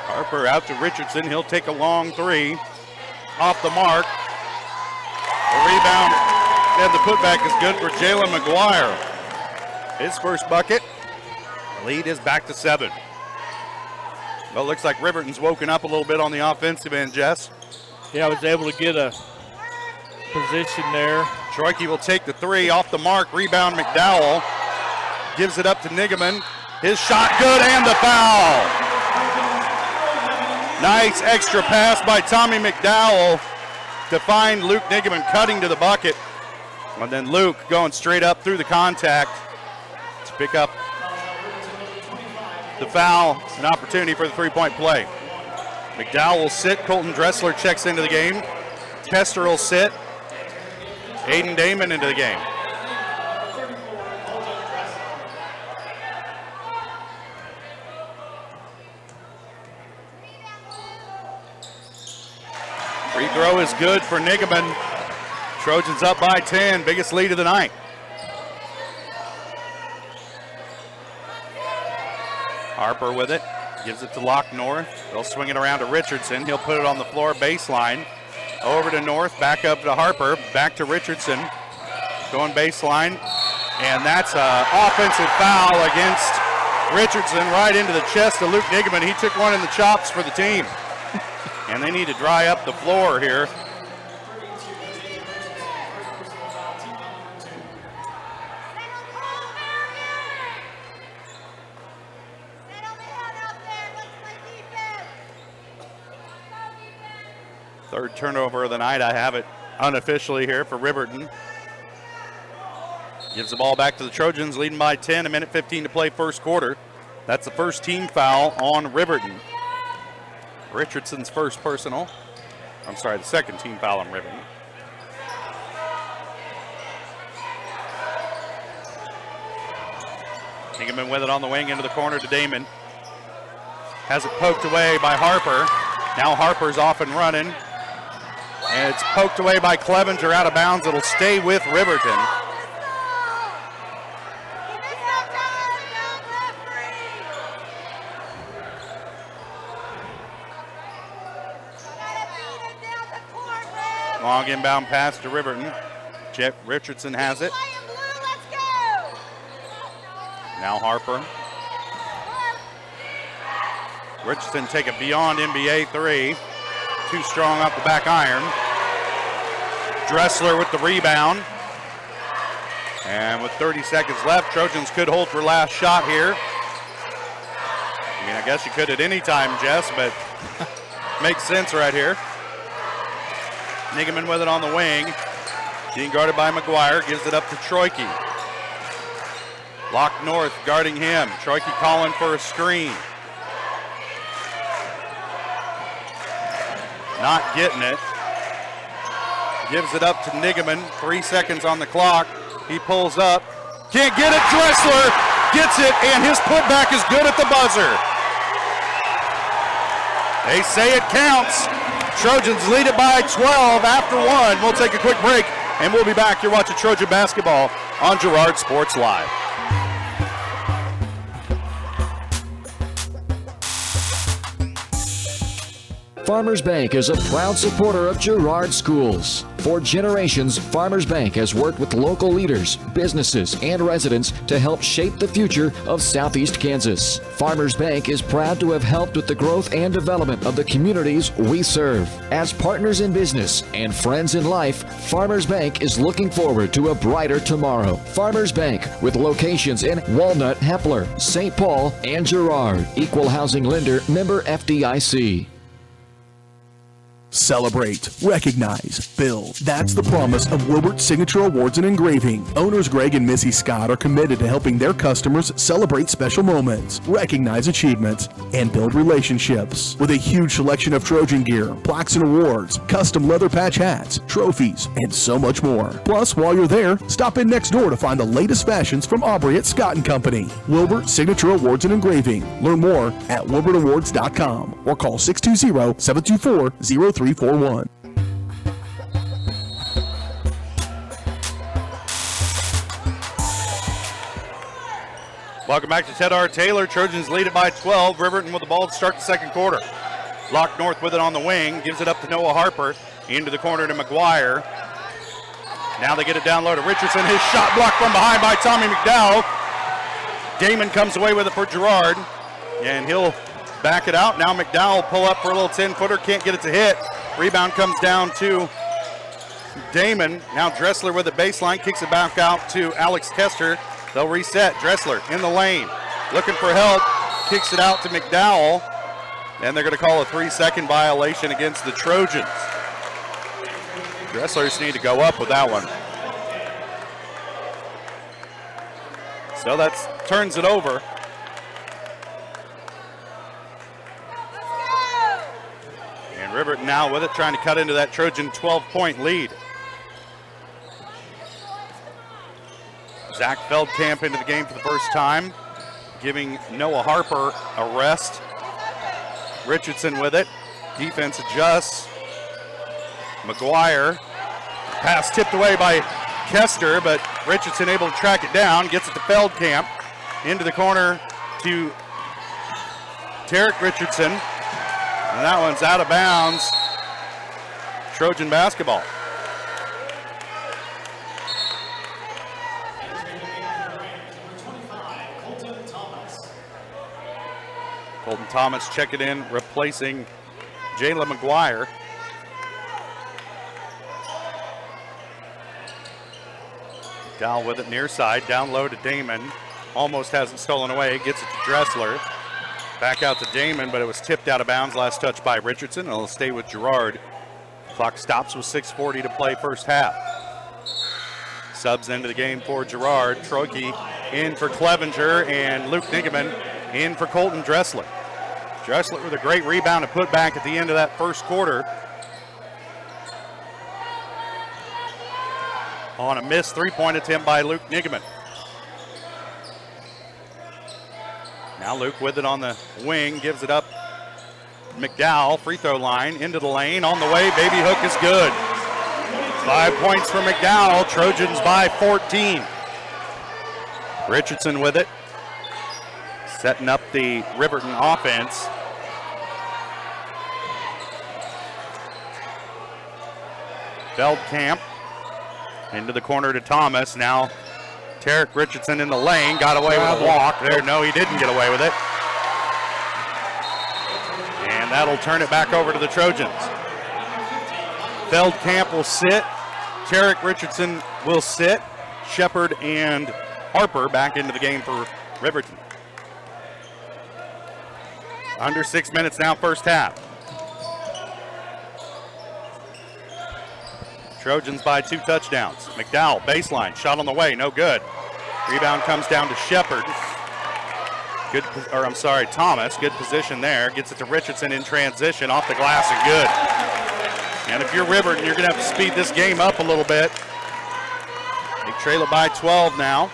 Harper out to Richardson. He'll take a long 3. Off the mark. The rebound and the putback is good for Jalen McGuire. His first bucket. The lead is back to 7. Well, it looks like Riverton's woken up a little bit on the offensive end, Jess. Yeah, I was able to get a position there. Troike will take the 3 off the mark. Rebound McDowell. Gives it up to Nigaman. His shot good and the foul. Nice extra pass by Tommy McDowell to find Luke Nigaman cutting to the bucket. And then Luke going straight up through the contact to pick up the foul. An opportunity for the 3-point play. McDowell will sit. Colton Dressler checks into the game. Kester will sit. Aiden Damon into the game. Free throw is good for Nigaman. Trojans up by 10, biggest lead of the night. Harper with it, gives it to Locke North. They'll swing it around to Richardson. He'll put it on the floor baseline. Over to North, back up to Harper, back to Richardson. Going baseline, and that's an offensive foul against Richardson right into the chest of Luke Nigaman. He took one in the chops for the team. And they need to dry up the floor here. Third turnover of the night. I have it unofficially here for Riverton. Gives the ball back to the Trojans, leading by 10, 1:15 to play first quarter. That's the first team foul on Riverton. Richardson's first personal. I'm sorry, the second team foul on Riverton. Nigaman with it on the wing into the corner to Damon. Has it poked away by Harper. Now Harper's off and running. And it's poked away by Clevenger out of bounds. It'll stay with Riverton. Long inbound pass to Riverton. Jeff Richardson has it. Now Harper. Richardson take a beyond NBA 3. Too strong off the back iron. Dressler with the rebound. And with 30 seconds left, Trojans could hold for last shot here. I mean, I guess you could at any time, Jess, but makes sense right here. Nigaman with it on the wing. Being guarded by McGuire. Gives it up to Troike. Lock North guarding him. Troike calling for a screen. Not getting it. Gives it up to Nigaman. 3 seconds on the clock. He pulls up. Can't get it. Dressler gets it, and his putback is good at the buzzer. They say it counts. Trojans lead it by 12 after 1. We'll take a quick break, and we'll be back. You're watching Trojan basketball on Girard Sports Live. Farmers Bank is a proud supporter of Girard schools. For generations, Farmers Bank has worked with local leaders, businesses, and residents to help shape the future of Southeast Kansas. Farmers Bank is proud to have helped with the growth and development of the communities we serve. As partners in business and friends in life, Farmers Bank is looking forward to a brighter tomorrow. Farmers Bank, with locations in Walnut, Hepler, St. Paul, and Girard. Equal housing lender, member FDIC. Celebrate, recognize, build. That's the promise of Wilbert Signature Awards and Engraving. Owners Greg and Missy Scott are committed to helping their customers celebrate special moments, recognize achievements, and build relationships. With a huge selection of Trojan gear, plaques and awards, custom leather patch hats, trophies, and so much more. Plus, while you're there, stop in next door to find the latest fashions from Aubrey at Scott & Company. Wilbert Signature Awards and Engraving. Learn more at wilbertawards.com or call 620-724-0341. Welcome back to Ted R. Taylor. Trojans lead it by 12. Riverton with the ball to start the second quarter. Lock North with it on the wing. Gives it up to Noah Harper. Into the corner to McGuire. Now they get it down low to Richardson. His shot blocked from behind by Tommy McDowell. Damon comes away with it for Girard. And he'll back it out. Now McDowell pull up for a little 10-footer. Can't get it to hit. Rebound comes down to Damon. Now Dressler with the baseline. Kicks it back out to Alex Kester. They'll reset. Dressler in the lane. Looking for help. Kicks it out to McDowell. And they're going to call a 3-second violation against the Trojans. Dresslers need to go up with that one. So that turns it over. And Riverton now with it, trying to cut into that Trojan 12-point lead. Zach Feldkamp into the game for the first time, giving Noah Harper a rest. Richardson with it. Defense adjusts. McGuire. Pass tipped away by Kester, but Richardson able to track it down. Gets it to Feldkamp. Into the corner to Tarek Richardson. And that one's out of bounds. Trojan basketball. Colton Thomas checking in, replacing Jayla McGuire. Dow with it near side, down low to Damon. Almost has it stolen away, gets it to Dressler. Back out to Damon, but it was tipped out of bounds. Last touch by Richardson, and it'll stay with Girard. Clock stops with 6:40 to play first half. Subs into the game for Girard. Troike in for Clevenger, and Luke Nigaman in for Colton Dressler. Dressler with a great rebound and put back at the end of that first quarter. On a missed three-point attempt by Luke Nigaman. Now Luke with it on the wing, gives it up. McDowell, free throw line, into the lane, on the way, baby hook is good. 5 points for McDowell, Trojans by 14. Richardson with it, setting up the Riverton offense. Feldkamp into the corner to Thomas. Now Tarek Richardson in the lane, got away with a walk there. No, he didn't get away with it. And that'll turn it back over to the Trojans. Feldkamp will sit. Tarek Richardson will sit. Shepard and Harper back into the game for Riverton. Under 6 minutes now, first half. Trojans by 2 touchdowns. McDowell, baseline, shot on the way, no good. Rebound comes down to Shepard. Thomas. Good position there. Gets it to Richardson in transition. Off the glass and good. And if you're Riverton, you're going to have to speed this game up a little bit. They trail it by 12 now.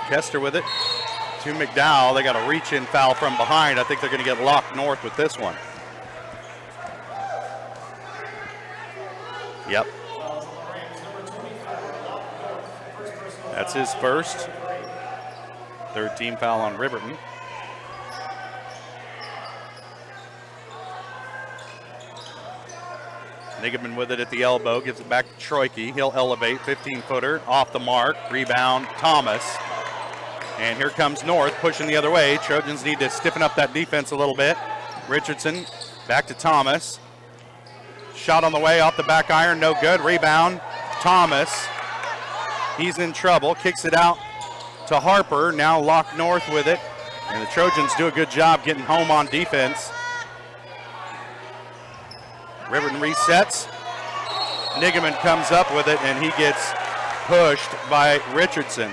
Kester with it to McDowell. They got a reach-in foul from behind. I think they're going to get locked north with this one. Yep. That's his first. Third team foul on Riverton. Nigaman with it at the elbow, gives it back to Troike. He'll elevate, 15-footer, off the mark, rebound, Thomas. And here comes North, pushing the other way. Trojans need to stiffen up that defense a little bit. Richardson, back to Thomas. Shot on the way, off the back iron, no good. Rebound, Thomas. He's in trouble, kicks it out to Harper, now locked North with it. And the Trojans do a good job getting home on defense. Riverton resets. Nigaman comes up with it, and he gets pushed by Richardson.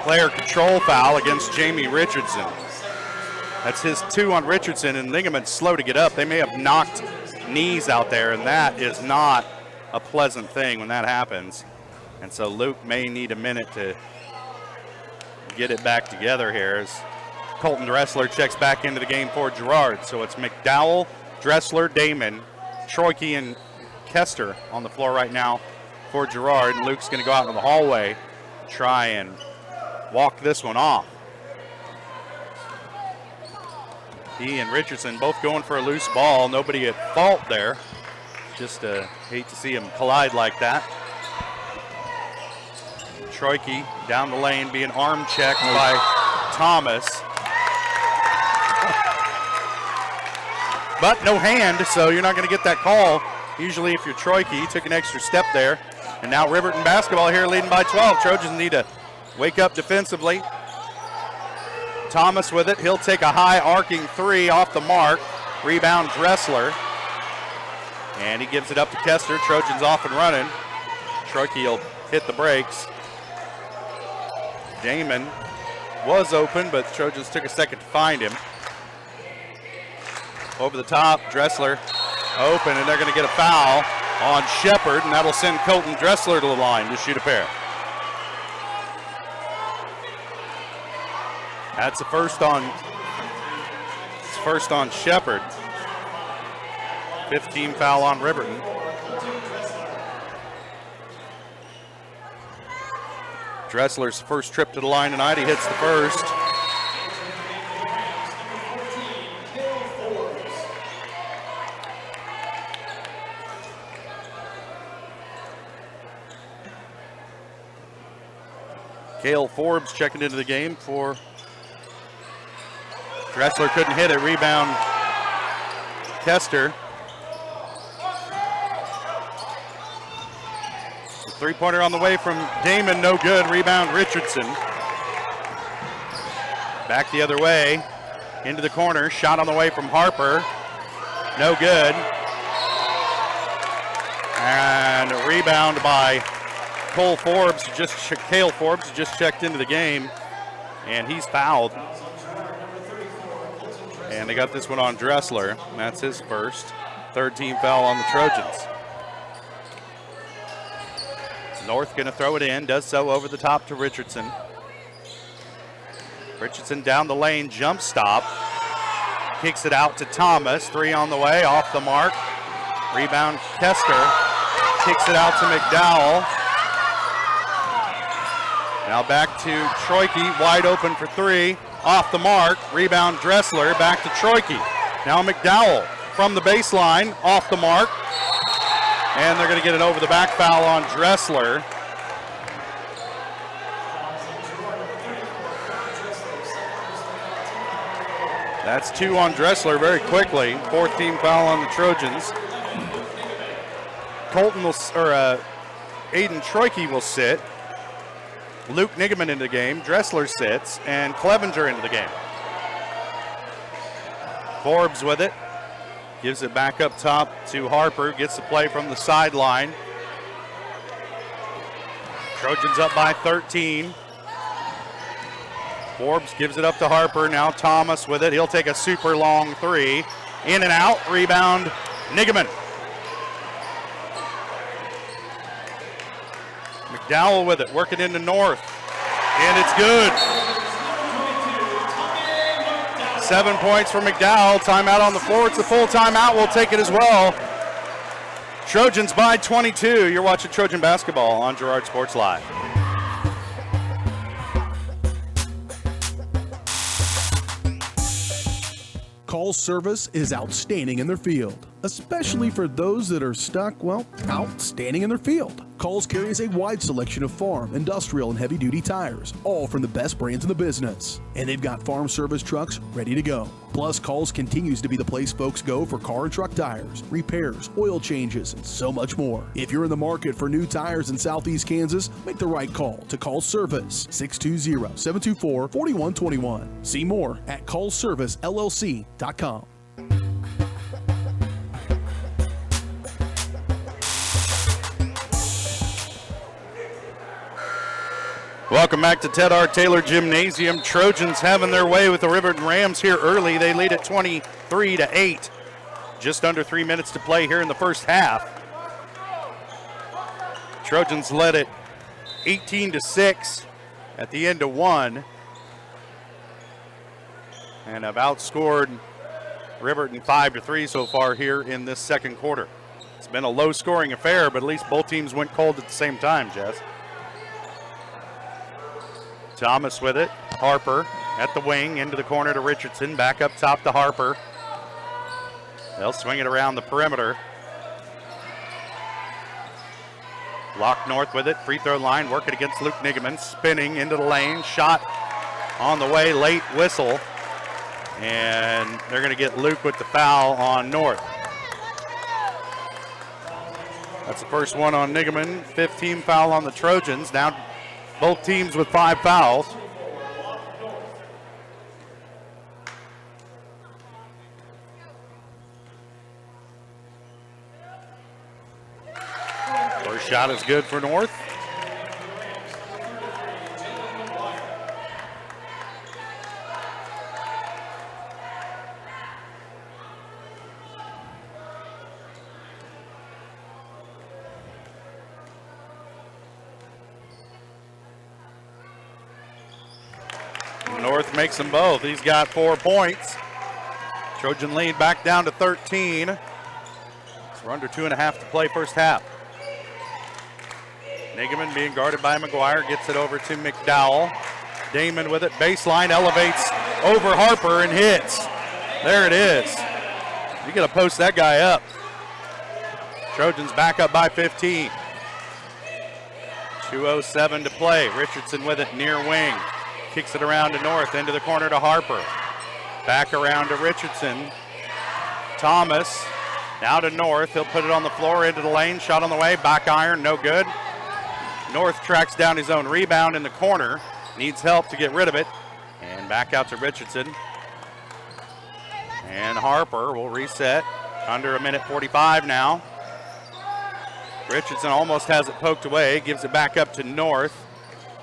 Player control foul against Jamie Richardson. That's his 2 on Richardson, and Nigaman's slow to get up. They may have knocked knees out there, and that is not a pleasant thing when that happens. And so Luke may need a minute to get it back together here as Colton Dressler checks back into the game for Girard. So it's McDowell, Dressler, Damon, Troike, and Kester on the floor right now for Girard. And Luke's going to go out into the hallway to try and walk this one off. He and Richardson both going for a loose ball. Nobody at fault there. Just hate to see them collide like that. Troike down the lane being arm checked by Thomas. But no hand, so you're not going to get that call. Usually if you're Troike, you took an extra step there. And now Riverton basketball here leading by 12. Trojans need to wake up defensively. Thomas with it. He'll take a high arcing 3 off the mark. Rebound Dressler. And he gives it up to Kester. Trojans off and running. Troike will hit the brakes. Damon was open, but Trojans took a second to find him. Over the top, Dressler open, and they're going to get a foul on Shepard, and that'll send Colton Dressler to the line to shoot a pair. That's the first on Shepard. 15 foul on Riverton. Dressler's first trip to the line tonight. He hits the first. Cale Forbes checking into the game for Dressler. Couldn't hit it. Rebound Kester. Three-pointer on the way from Damon, no good. Rebound Richardson. Back the other way, into the corner. Shot on the way from Harper, no good. And a rebound by Cale Forbes, who just checked into the game, and he's fouled. And they got this one on Dressler. That's his first. Third team foul on the Trojans. North going to throw it in, does so over the top to Richardson. Richardson down the lane, jump stop. Kicks it out to Thomas, 3 on the way, off the mark. Rebound Kester, kicks it out to McDowell. Now back to Troike, wide open for 3, off the mark. Rebound Dressler, back to Troike. Now McDowell from the baseline, off the mark. And they're going to get an over-the-back foul on Dressler. That's 2 on Dressler very quickly. 4th team foul on the Trojans. Aiden Troike will sit. Luke Nigaman into the game. Dressler sits. And Clevenger into the game. Forbes with it. Gives it back up top to Harper. Gets the play from the sideline. Trojans up by 13. Forbes gives it up to Harper. Now Thomas with it. He'll take a super long three. In and out. Rebound. Nigaman. McDowell with it. Working into North. And it's good. 7 points for McDowell. Timeout on the floor. It's a full timeout. We'll take it as well. Trojans by 22. You're watching Trojan basketball on Girard Sports Live. Call service is outstanding in their field, especially for those that are stuck, well, outstanding in their field. Calls carries a wide selection of farm, industrial, and heavy-duty tires, all from the best brands in the business. And they've got farm service trucks ready to go. Plus, Calls continues to be the place folks go for car and truck tires, repairs, oil changes, and so much more. If you're in the market for new tires in Southeast Kansas, make the right call to Call Service, 620-724-4121. See more at callservicellc.com. Welcome back to Ted R. Taylor Gymnasium. Trojans having their way with the Riverton Rams here early. They lead at 23-8. Just under 3 minutes to play here in the first half. Trojans led it 18-6 at the end of one. And have outscored Riverton 5-3 so far here in this second quarter. It's been a low-scoring affair, but at least both teams went cold at the same time, Jess. Thomas with it. Harper at the wing, into the corner to Richardson. Back up top to Harper. They'll swing it around the perimeter. Lock North with it. Free throw line, working against Luke Nigaman. Spinning into the lane. Shot on the way. Late whistle. And they're going to get Luke with the foul on North. That's the first one on Nigaman. 15 foul on the Trojans. Now both teams with 5 fouls. First shot is good for North. North makes them both. He's got 4 points. Trojan lead back down to 13. So we're under 2.5 to play first half. Nigaman being guarded by McGuire, gets it over to McDowell. Damon with it, baseline, elevates over Harper and hits. There it is. You gotta post that guy up. Trojans back up by 15. 2:07 to play. Richardson with it near wing. Kicks it around to North, into the corner to Harper. Back around to Richardson. Thomas, now to North. He'll put it on the floor, into the lane. Shot on the way, back iron, no good. North tracks down his own rebound in the corner. Needs help to get rid of it. And back out to Richardson. And Harper will reset. Under 1:45 now. Richardson almost has it poked away. Gives it back up to North.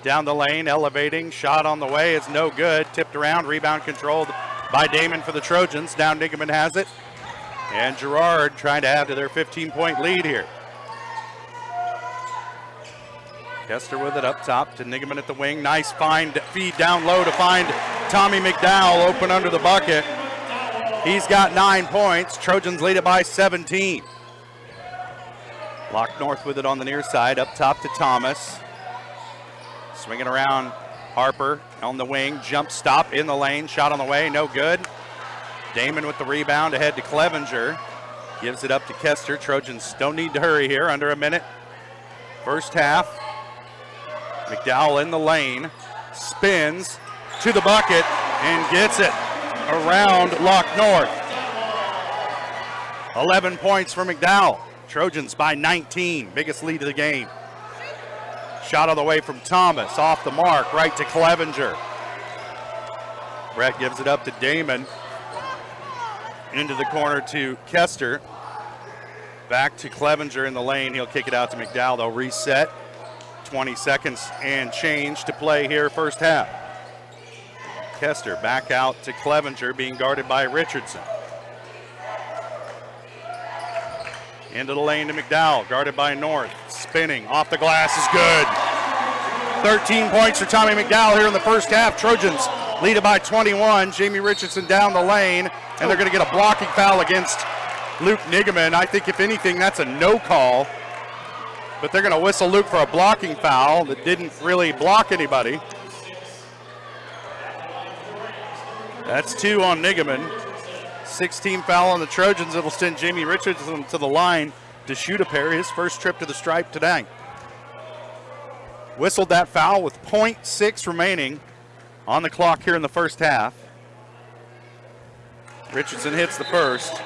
Down the lane, elevating. Shot on the way is no good. Tipped around, rebound controlled by Damon for the Trojans. Now Nigaman has it. And Girard trying to add to their 15-point lead here. Kester with it up top to Nigaman at the wing. Nice feed down low to find Tommy McDowell open under the bucket. He's got 9 points. Trojans lead it by 17. Lock North with it on the near side. Up top to Thomas. Swinging around Harper on the wing. Jump stop in the lane. Shot on the way. No good. Damon with the rebound ahead to Clevenger. Gives it up to Kester. Trojans don't need to hurry here. Under a minute. First half. McDowell in the lane. Spins to the bucket and gets it around Lock North. 11 points for McDowell. Trojans by 19. Biggest lead of the game. Shot on the way from Thomas, off the mark, right to Clevenger. Brett gives it up to Damon. Into the corner to Kester. Back to Clevenger in the lane. He'll kick it out to McDowell. They'll reset. 20 seconds and change to play here first half. Kester back out to Clevenger, being guarded by Richardson. Into the lane to McDowell, guarded by North. Spinning, off the glass is good. 13 points for Tommy McDowell here in the first half. Trojans lead it by 21. Jamie Richardson down the lane, and they're going to get a blocking foul against Luke Nigaman. I think, if anything, that's a no call. But they're going to whistle Luke for a blocking foul that didn't really block anybody. That's 2 on Nigaman. 16 foul on the Trojans. It'll send Jamie Richardson to the line to shoot a pair, his first trip to the stripe today. Whistled that foul with .6 remaining on the clock here in the first half. Richardson hits the first.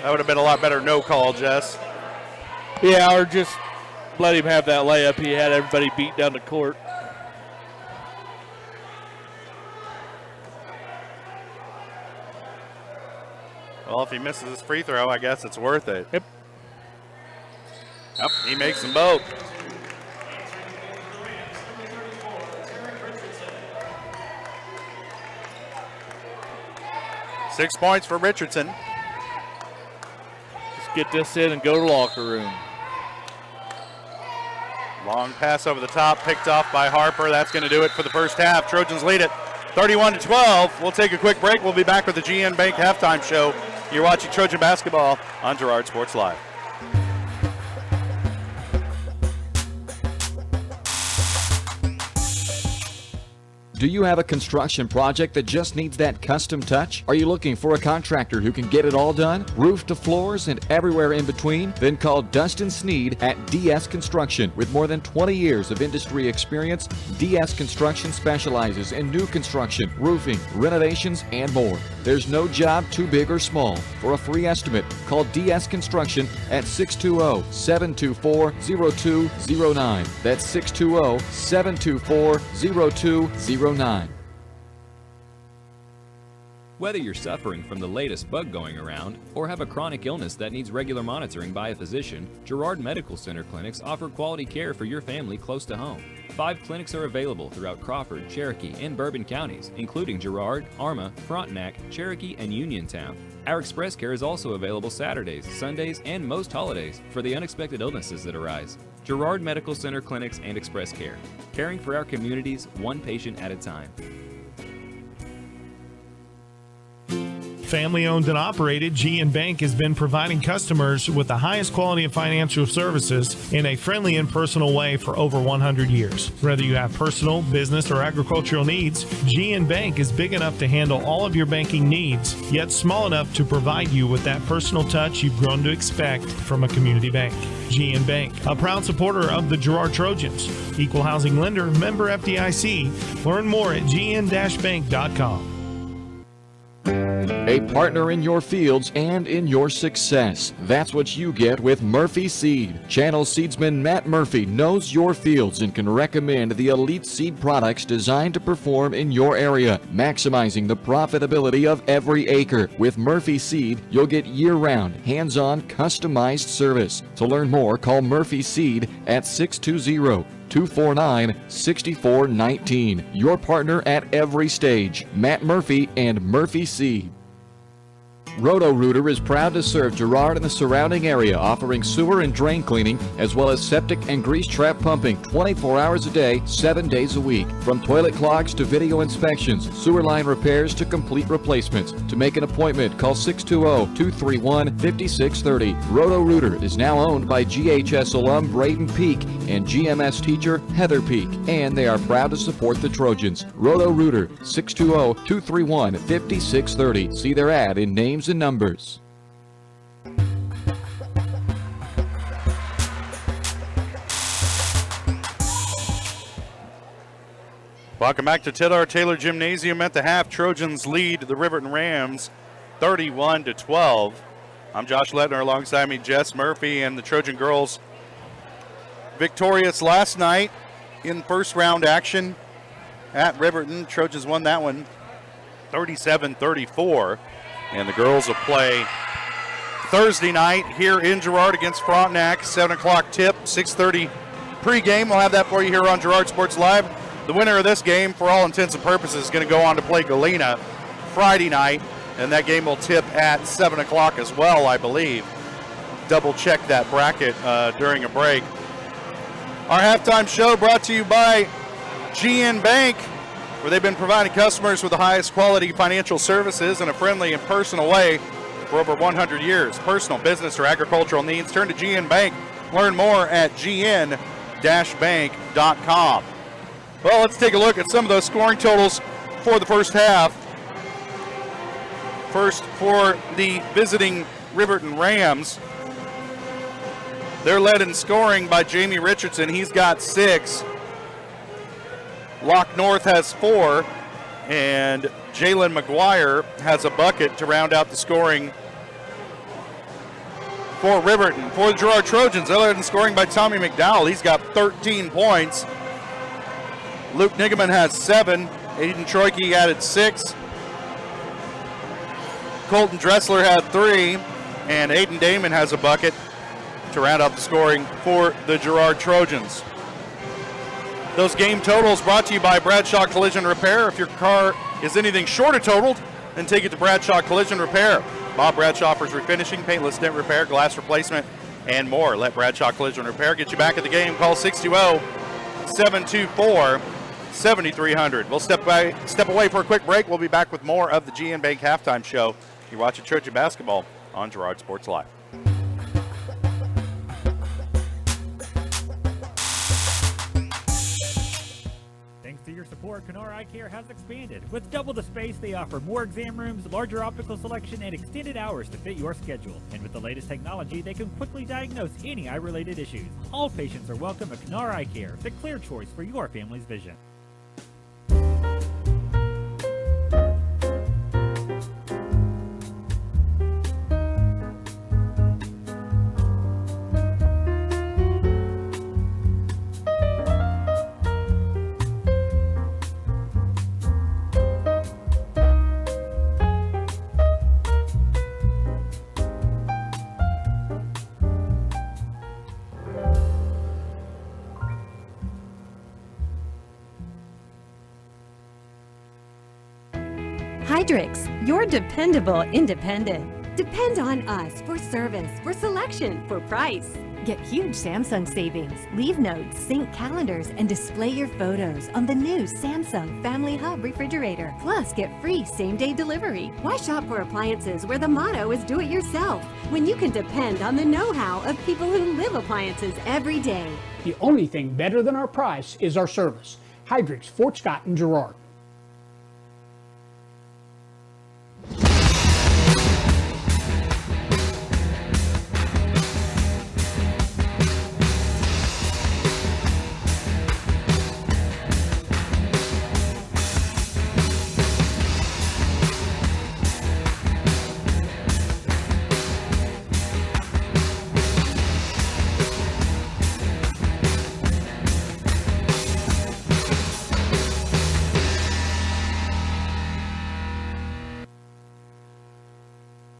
That would have been a lot better no call, Jess. Yeah, or just let him have that layup. He had everybody beat down the court. Well, if he misses his free throw, I guess it's worth it. Yep. Yep, he makes them both. Six points for Richardson. Get this in and go to the locker room. Long pass over the top, picked off by Harper. That's going to do it for the first half. Trojans lead it 31-12. We'll take a quick break. We'll be back with the GN Bank halftime show. You're watching Trojan basketball on Girard Sports Live. Do you have a construction project that just needs that custom touch? Are you looking for a contractor who can get it all done? Roof to floors and everywhere in between? Then call Dustin Sneed at DS Construction. With more than 20 years of industry experience, DS Construction specializes in new construction, roofing, renovations, and more. There's no job too big or small. For a free estimate, call DS Construction at 620-724-0209. That's 620-724-0209. Whether you're suffering from the latest bug going around or have a chronic illness that needs regular monitoring by a physician, Girard Medical Center clinics offer quality care for your family close to home. 5 clinics are available throughout Crawford, Cherokee, and Bourbon counties, including Girard, Arma, Frontenac, Cherokee, and Uniontown. Our express care is also available Saturdays, Sundays, and most holidays for the unexpected illnesses that arise. Girard Medical Center clinics and express care, caring for our communities one patient at a time. Family owned and operated, GN Bank has been providing customers with the highest quality of financial services in a friendly and personal way for over 100 years. Whether you have personal, business, or agricultural needs, GN Bank is big enough to handle all of your banking needs, yet small enough to provide you with that personal touch you've grown to expect from a community bank. GN Bank, a proud supporter of the Girard Trojans. Equal housing lender, member FDIC. Learn more at gn-bank.com. A partner in your fields and in your success. That's what you get with Murphy Seed. Channel seedsman Matt Murphy knows your fields and can recommend the elite seed products designed to perform in your area, maximizing the profitability of every acre. With Murphy Seed, you'll get year-round, hands-on, customized service. To learn more, call Murphy Seed at 620-249-6419. Your partner at every stage. Matt Murphy and Murphy Seed. Roto-Rooter is proud to serve Girard and the surrounding area, offering sewer and drain cleaning, as well as septic and grease trap pumping 24 hours a day, 7 days a week. From toilet clogs to video inspections, sewer line repairs to complete replacements. To make an appointment, call 620-231-5630. Roto-Rooter is now owned by GHS alum Braden Peak and GMS teacher Heather Peak, and they are proud to support the Trojans. Roto-Rooter, 620-231-5630. See their ad in names and numbers. Welcome back to Taylor Gymnasium at the half. Trojans lead the Riverton Rams 31-12. I'm Josh Lettner, alongside me Jess Murphy, and the Trojan girls victorious last night in first round action at Riverton. Trojans won that one 37-34. And the girls will play Thursday night here in Girard against Frontenac. 7 o'clock tip, 6:30 pregame. We'll have that for you here on Girard Sports Live. The winner of this game, for all intents and purposes, is going to go on to play Galena Friday night. And that game will tip at 7 o'clock as well, I believe. Double check that bracket during a break. Our halftime show brought to you by GN Bank, where they've been providing customers with the highest quality financial services in a friendly and personal way for over 100 years. Personal, business, or agricultural needs, turn to GN Bank. Learn more at gn-bank.com. Well, let's take a look at some of those scoring totals for the first half. First, for the visiting Riverton Rams, they're led in scoring by Jamie Richardson. He's got 6. Lock North has 4. And Jalen McGuire has a bucket to round out the scoring for Riverton. For the Girard Trojans, they're led in scoring by Tommy McDowell. He's got 13 points. Luke Nigaman has 7. Aiden Troike added 6. Colton Dressler had 3. And Aiden Damon has a bucket to round out the scoring for the Girard Trojans. Those game totals brought to you by Bradshaw Collision Repair. If your car is anything short of totaled, then take it to Bradshaw Collision Repair. Bob Bradshaw offers refinishing, paintless dent repair, glass replacement, and more. Let Bradshaw Collision Repair get you back at the game. Call 620-724-7300. We'll step away for a quick break. We'll be back with more of the GN Bank Halftime Show. You're watching Trojan Basketball on Girard Sports Live. Thanks to your support, Kenora Eye Care has expanded. With double the space, they offer more exam rooms, larger optical selection, and extended hours to fit your schedule. And with the latest technology, they can quickly diagnose any eye-related issues. All patients are welcome at Kenora Eye Care, the clear choice for your family's vision. Hydrix, your dependable independent. Depend on us for service, for selection, for price. Get huge Samsung savings. Leave notes, sync calendars, and display your photos on the new Samsung Family Hub refrigerator. Plus, get free same-day delivery. Why shop for appliances where the motto is do it yourself when you can depend on the know-how of people who live appliances every day? The only thing better than our price is our service. Hydrix, Fort Scott, and Girard.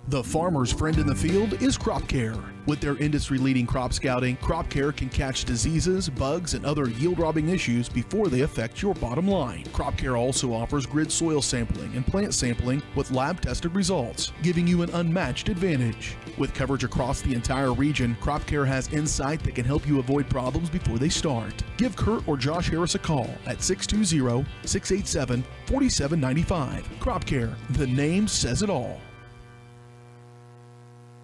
The farmer's friend in the field is Crop Care. With their industry-leading crop scouting, Crop Care can catch diseases, bugs, and other yield-robbing issues before they affect your bottom line. Crop Care also offers grid soil sampling and plant sampling with lab-tested results, giving you an unmatched advantage. With coverage across the entire region, Crop Care has insight that can help you avoid problems before they start. Give Kurt or Josh Harris a call at 620-687-4795. Crop Care, the name says it all.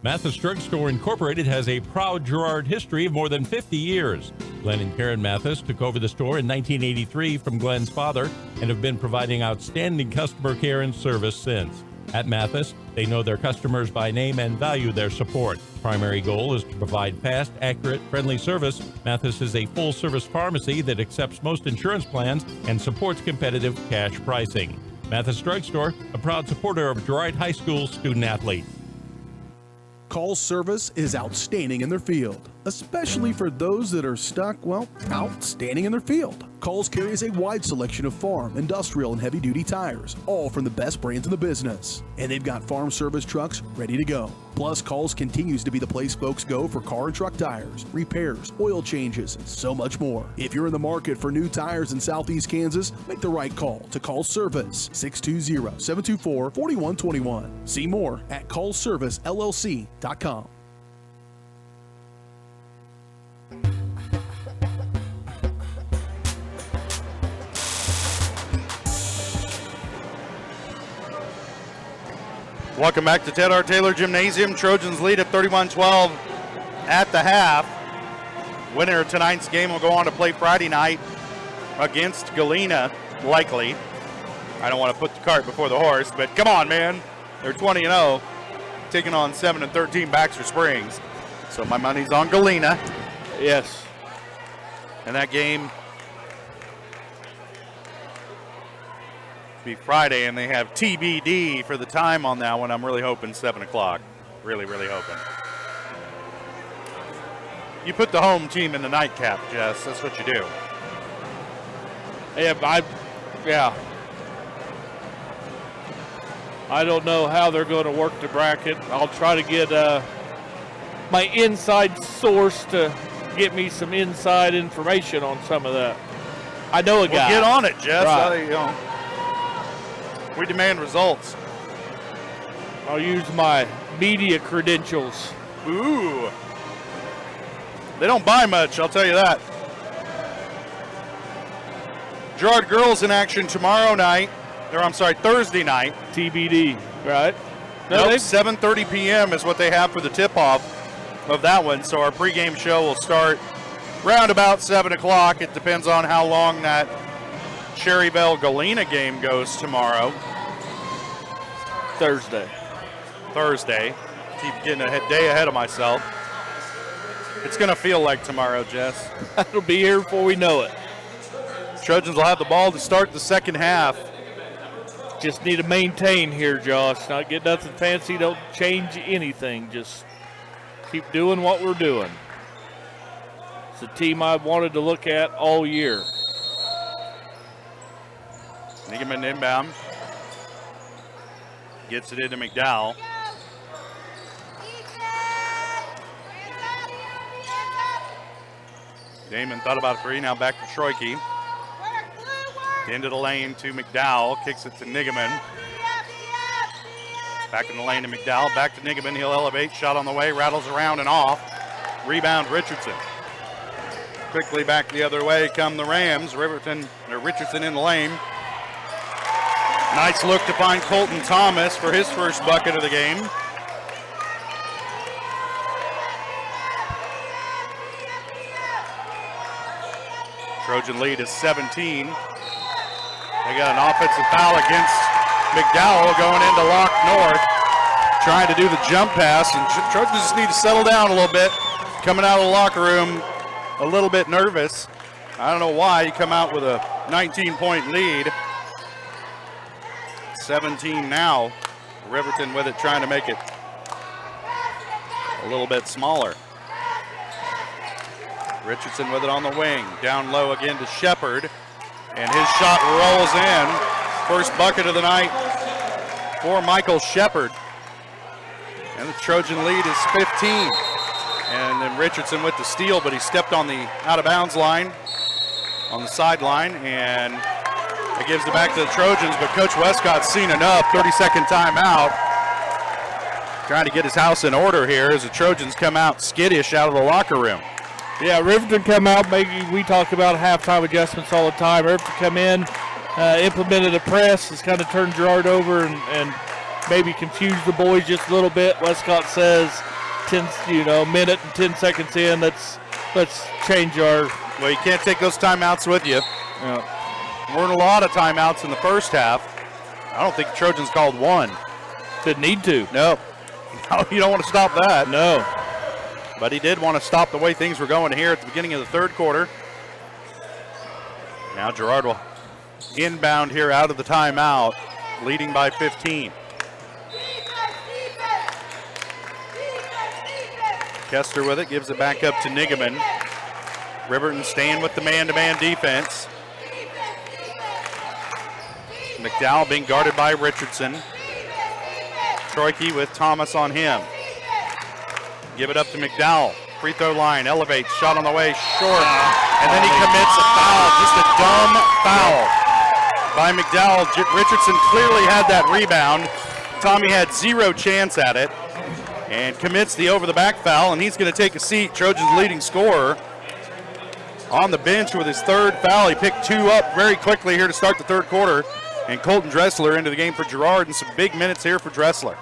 Mathis Drugstore Incorporated has a proud Girard history of more than 50 years. Glenn and Karen Mathis took over the store in 1983 from Glenn's father and have been providing outstanding customer care and service since. At Mathis, they know their customers by name and value their support. Primary goal is to provide fast, accurate, friendly service. Mathis is a full-service pharmacy that accepts most insurance plans and supports competitive cash pricing. Mathis Drugstore, a proud supporter of Girard High School student-athletes. Call service is outstanding in their field. especially for those that are stuck, well, out standing in their field. Coles carries a wide selection of farm, industrial, and heavy-duty tires, all from the best brands in the business. And they've got farm service trucks ready to go. Plus, Coles continues to be the place folks go for car and truck tires, repairs, oil changes, and so much more. If you're in the market for new tires in Southeast Kansas, make the right call to Coles Service, 620-724-4121. See more at ColesServiceLLC.com. Welcome back to Ted R. Taylor Gymnasium. Trojans lead at 31-12 at the half. Winner of tonight's game will go on to play Friday night against Galena, likely. I don't want to put the cart before the horse, but come on, man. They're 20-0, taking on 7-13 Baxter Springs. So my money's on Galena. Yes. And that game be Friday, and they have TBD for the time on that one. I'm really hoping 7 o'clock. Really, really hoping. You put the home team in the nightcap, Jess. That's what you do. Yeah. I don't know how they're going to work the bracket. I'll try to get my inside source to get me some inside information on some of that. I know a guy. Well, get on it, Jess. Right. We demand results. I'll use my media credentials. Ooh. They don't buy much, I'll tell you that. Girard girls in action tomorrow night. Thursday night. TBD, right? Nope, 7:30 p.m. is what they have for the tip-off of that one. So our pregame show will start round about 7 o'clock. It depends on how long that Cherryville-Galena game goes tomorrow. Thursday. Keep getting a day ahead of myself. It's going to feel like tomorrow, Jess. It'll be here before we know it. Trojans will have the ball to start the second half. Just need to maintain here, Josh. Not get nothing fancy. Don't change anything. Just keep doing what we're doing. It's a team I've wanted to look at all year. Niggeman inbound. Gets it into McDowell. Damon thought about a three. Now back to Troike. Into the lane to McDowell. Kicks it to Niggeman. Back in the lane to McDowell. Back to Niggeman. He'll elevate. Shot on the way. Rattles around and off. Rebound Richardson. Quickly back the other way come the Rams. Richardson in the lane. Nice look to find Colton Thomas for his first bucket of the game. Trojan lead is 17. They got an offensive foul against McDowell going into Lock North, trying to do the jump pass, and Trojans just need to settle down a little bit. Coming out of the locker room a little bit nervous. I don't know why. You come out with a 19-point lead. 17 now. Riverton with it, trying to make it a little bit smaller. Richardson with it on the wing. Down low again to Shepard. And his shot rolls in. First bucket of the night for Michael Shepard. And the Trojan lead is 15. And then Richardson with the steal, but he stepped on the out-of-bounds line on the sideline. And it gives it back to the Trojans, but Coach Westcott's seen enough. 30-second timeout. Trying to get his house in order here as the Trojans come out skittish out of the locker room. Yeah, Riverton come out. Maybe we talk about halftime adjustments all the time. Riverton come in, implemented a press. It's kind of turned Girard over and maybe confused the boys just a little bit. Westcott says, minute and 10 seconds in, let's change our. Well, you can't take those timeouts with you. Yeah. Weren't a lot of timeouts in the first half. I don't think the Trojans called one. Didn't need to. No, you don't want to stop that. No. But he did want to stop the way things were going here at the beginning of the third quarter. Now Girard will inbound here out of the timeout, leading by 15. Kester with it, gives it back up to Nigaman. Riverton staying with the man-to-man defense. McDowell being guarded by Richardson. Troike with Thomas on him. Give it up to McDowell. Free throw line, elevates, shot on the way, short. And then he commits a foul, just a dumb foul by McDowell. Richardson clearly had that rebound. Tommy had zero chance at it and commits the over-the-back foul, and he's going to take a seat. Trojans' leading scorer on the bench with his third foul. He picked 2 up very quickly here to start the third quarter. And Colton Dressler into the game for Girard, and some big minutes here for Dressler.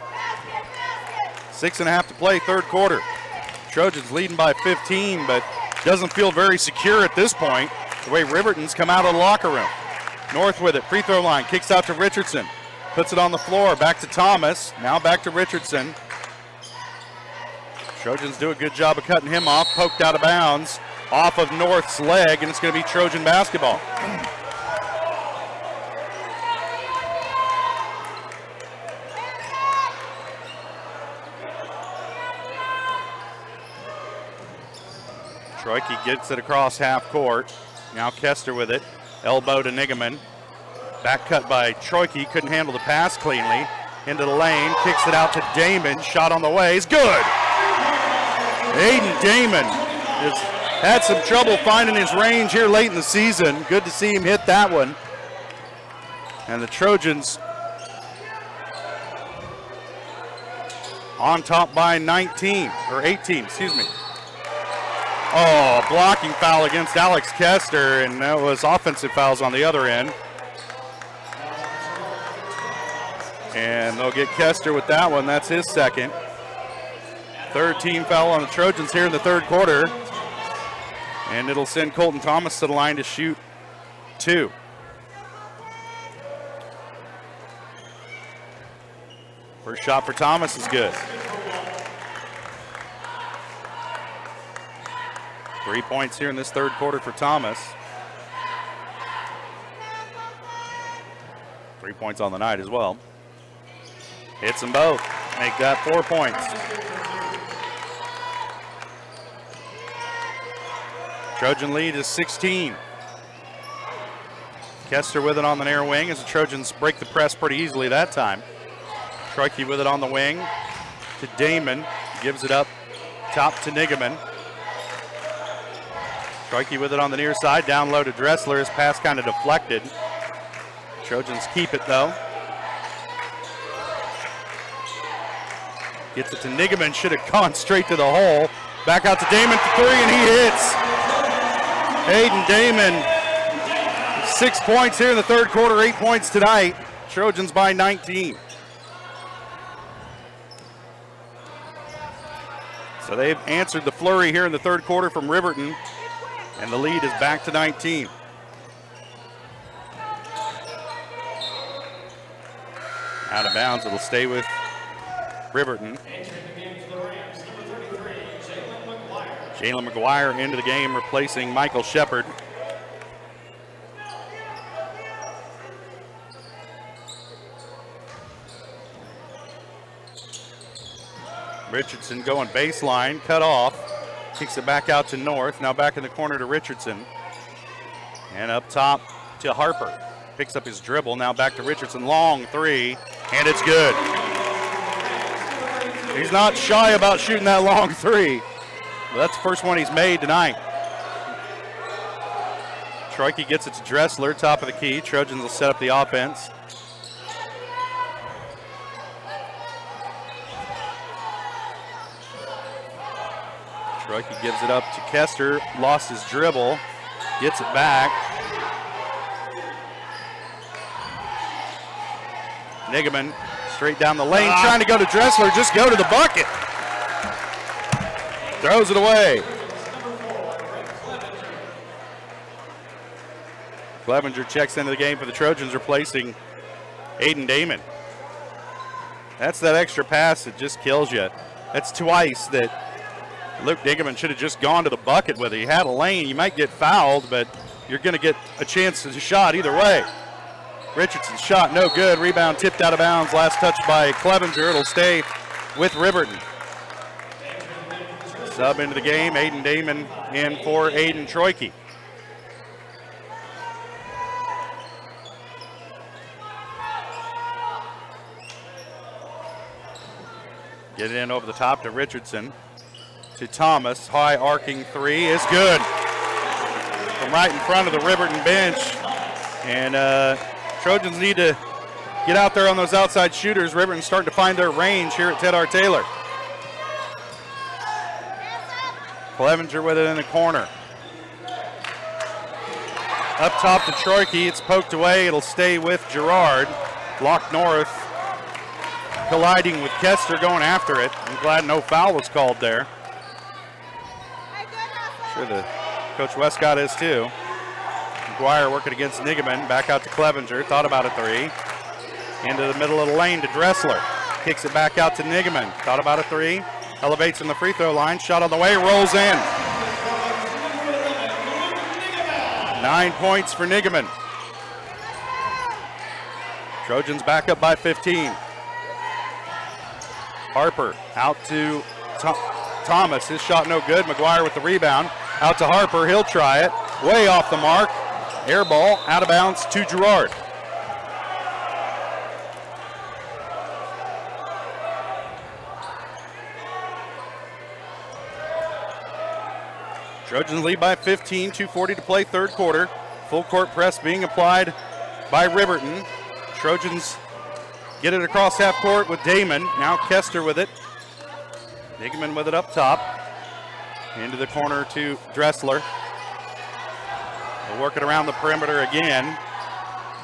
6.5 to play, third quarter. Trojans leading by 15, but doesn't feel very secure at this point, the way Riverton's come out of the locker room. North with it, free throw line, kicks out to Richardson. Puts it on the floor, back to Thomas, now back to Richardson. Trojans do a good job of cutting him off, poked out of bounds, off of North's leg, and it's going to be Trojan basketball. Troike gets it across half court. Now Kester with it. Elbow to Nigaman. Back cut by Troike. Couldn't handle the pass cleanly. Into the lane. Kicks it out to Damon. Shot on the way. Is good. Aiden Damon has had some trouble finding his range here late in the season. Good to see him hit that one. And the Trojans on top by 19, or 18, excuse me. Oh, a blocking foul against Alex Kester, and that was offensive fouls on the other end. And they'll get Kester with that one. That's his second. Third team foul on the Trojans here in the third quarter. And it'll send Colton Thomas to the line to shoot 2. First shot for Thomas is good. 3 points here in this third quarter for Thomas. 3 points on the night as well. Hits them both. Make that 4 points. Trojan lead is 16. Kester with it on the near wing as the Trojans break the press pretty easily that time. Troike with it on the wing to Damon. Gives it up top to Nigaman. Troike with it on the near side, down low to Dressler. His pass kind of deflected. Trojans keep it though. Gets it to Nigaman, should have gone straight to the hole. Back out to Damon for 3 and he hits. Aiden Damon, 6 points here in the third quarter, 8 points tonight. Trojans by 19. So they've answered the flurry here in the third quarter from Riverton. And the lead is back to 19. Out of bounds, it'll stay with Riverton. Jalen McGuire into the game, replacing Michael Shepard. Richardson going baseline, cut off. Kicks it back out to North. Now back in the corner to Richardson. And up top to Harper. Picks up his dribble. Now back to Richardson. Long 3. And it's good. He's not shy about shooting that long 3. But that's the first one he's made tonight. Troike gets it to Dressler. Top of the key. Trojans will set up the offense. Troike gives it up to Kester, lost his dribble, gets it back. Nigaman straight down the lane, trying to go to Dressler, just go to the bucket. Throws it away. Clevenger checks into the game for the Trojans, replacing Aiden Damon. That's that extra pass that just kills you. That's twice that Luke Nigaman should have just gone to the bucket with it. He had a lane. You might get fouled, but you're going to get a chance to shot either way. Richardson's shot no good. Rebound tipped out of bounds. Last touch by Clevenger. It'll stay with Riverton. Sub into the game, Aiden Damon in for Aiden Troike. Get it in over the top to Richardson. To Thomas, high arcing three is good. From right in front of the Riverton bench. And Trojans need to get out there on those outside shooters. Riverton's starting to find their range here at Ted R. Taylor. Clevenger with it in the corner. Up top to Troike, it's poked away, it'll stay with Girard. Lock North colliding with Kester, going after it. I'm glad no foul was called there. Sure the Coach Westcott is too. McGuire working against Nigaman, back out to Clevenger, thought about a three. Into the middle of the lane to Dressler. Kicks it back out to Nigaman, thought about a three. Elevates from the free throw line, shot on the way, rolls in. 9 points for Nigaman. Trojans back up by 15. Harper out to Thomas, his shot no good. McGuire with the rebound, out to Harper, he'll try it. Way off the mark, air ball, out of bounds to Girard. Trojans lead by 15, 2:40 to play, third quarter. Full court press being applied by Riverton. Trojans get it across half court with Damon. Now Kester with it. Nigaman with it up top. Into the corner to Dressler. They'll work it around the perimeter again.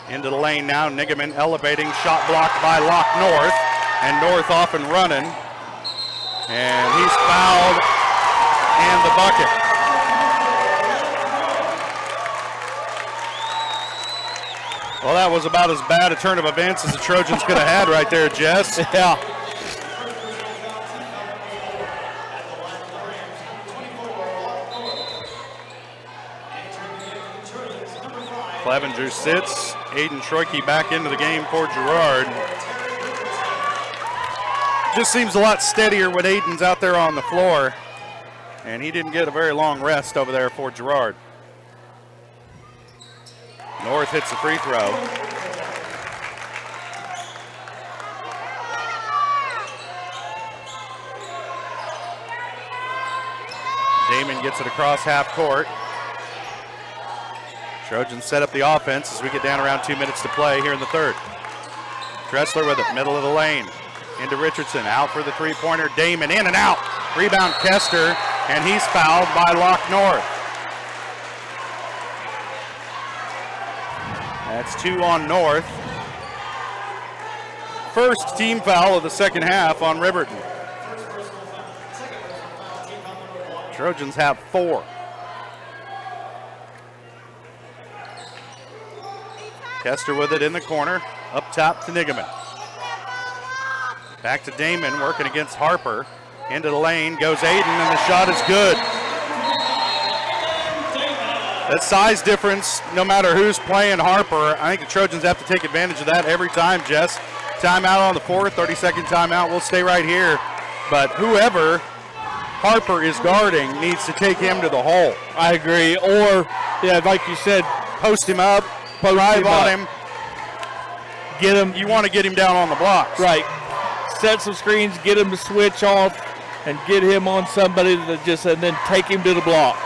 Into the lane now, Nigaman elevating, shot blocked by Lock North. And North off and running. And he's fouled and the bucket. Well, that was about as bad a turn of events as the Trojans could have had right there, Jess. Yeah. Clevenger sits. Aiden Troike back into the game for Girard. Just seems a lot steadier when Aiden's out there on the floor. And he didn't get a very long rest over there for Girard. North hits the free throw. Damon gets it across half court. Trojans set up the offense as we get down around 2 minutes to play here in the third. Dressler with it, middle of the lane. Into Richardson, out for the three-pointer. Damon in and out. Rebound Kester, and he's fouled by Lock North. That's 2 on North. First team foul of the second half on Riverton. Trojans have 4. Kester with it in the corner, up top to Nigaman. Back to Damon, working against Harper. Into the lane, goes Aiden, and the shot is good. That size difference, no matter who's playing Harper, I think the Trojans have to take advantage of that every time, Jess. Timeout on the fourth, 30-second timeout. We'll stay right here. But whoever Harper is guarding needs to take him to the hole. I agree. Or, yeah, like you said, post him up, drive on him. Get him. You want to get him down on the blocks. Right. Set some screens, get him to switch off, and get him on somebody that just, and then take him to the block.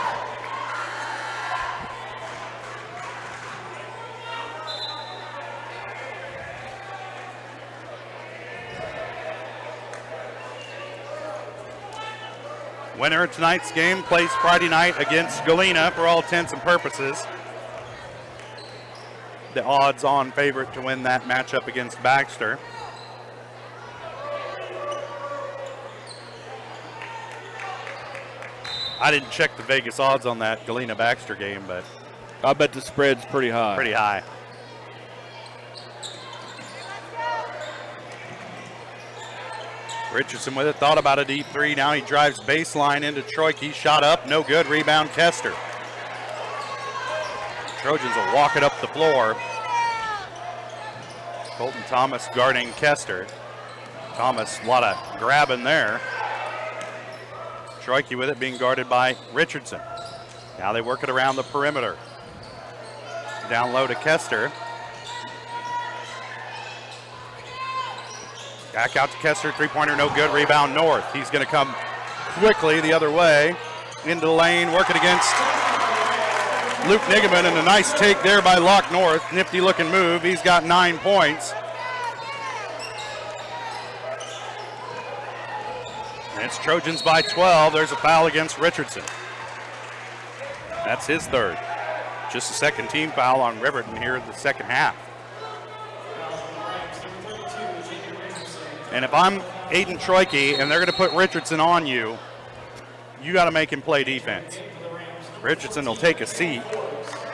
Winner of tonight's game plays Friday night against Galena for all intents and purposes. The odds-on favorite to win that matchup against Baxter. I didn't check the Vegas odds on that Galena-Baxter game, but I bet the spread's pretty high. Pretty high. Richardson with it, thought about a deep three. Now he drives baseline into Troike. Shot up, no good. Rebound Kester. Trojans will walk it up the floor. Colton Thomas guarding Kester. Thomas, a lot of grabbing there. Troike with it, being guarded by Richardson. Now they work it around the perimeter. Down low to Kester. Back out to Kester, three-pointer, no good. Rebound North. He's going to come quickly the other way into the lane, working against Luke Nigaman, and a nice take there by Locke North. Nifty-looking move. He's got 9 points. And it's Trojans by 12. There's a foul against Richardson. That's his third. Just a second team foul on Riverton here in the second half. And if I'm Aiden Troike and they're going to put Richardson on you, you got to make him play defense. Richardson will take a seat.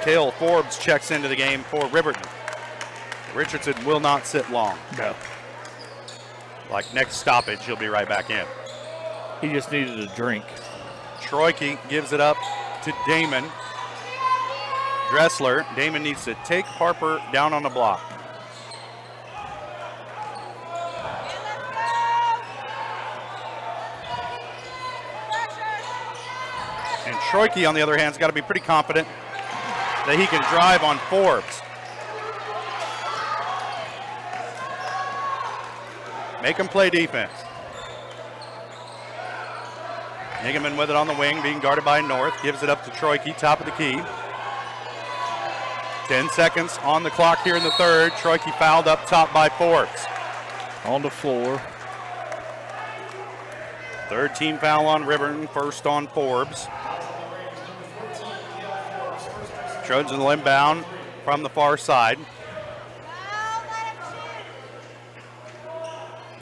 Cale Forbes checks into the game for Riverton. Richardson will not sit long. No. Like next stoppage, he'll be right back in. He just needed a drink. Troike gives it up to Damon. Dressler. Damon needs to take Harper down on the block. And Troike, on the other hand, has got to be pretty confident that he can drive on Forbes. Make him play defense. Nigaman with it on the wing, being guarded by North. Gives it up to Troike, top of the key. 10 seconds on the clock here in the third. Troike fouled up top by Forbes. On the floor. Third team foul on Riverton, first on Forbes. Trojans will inbound from the far side.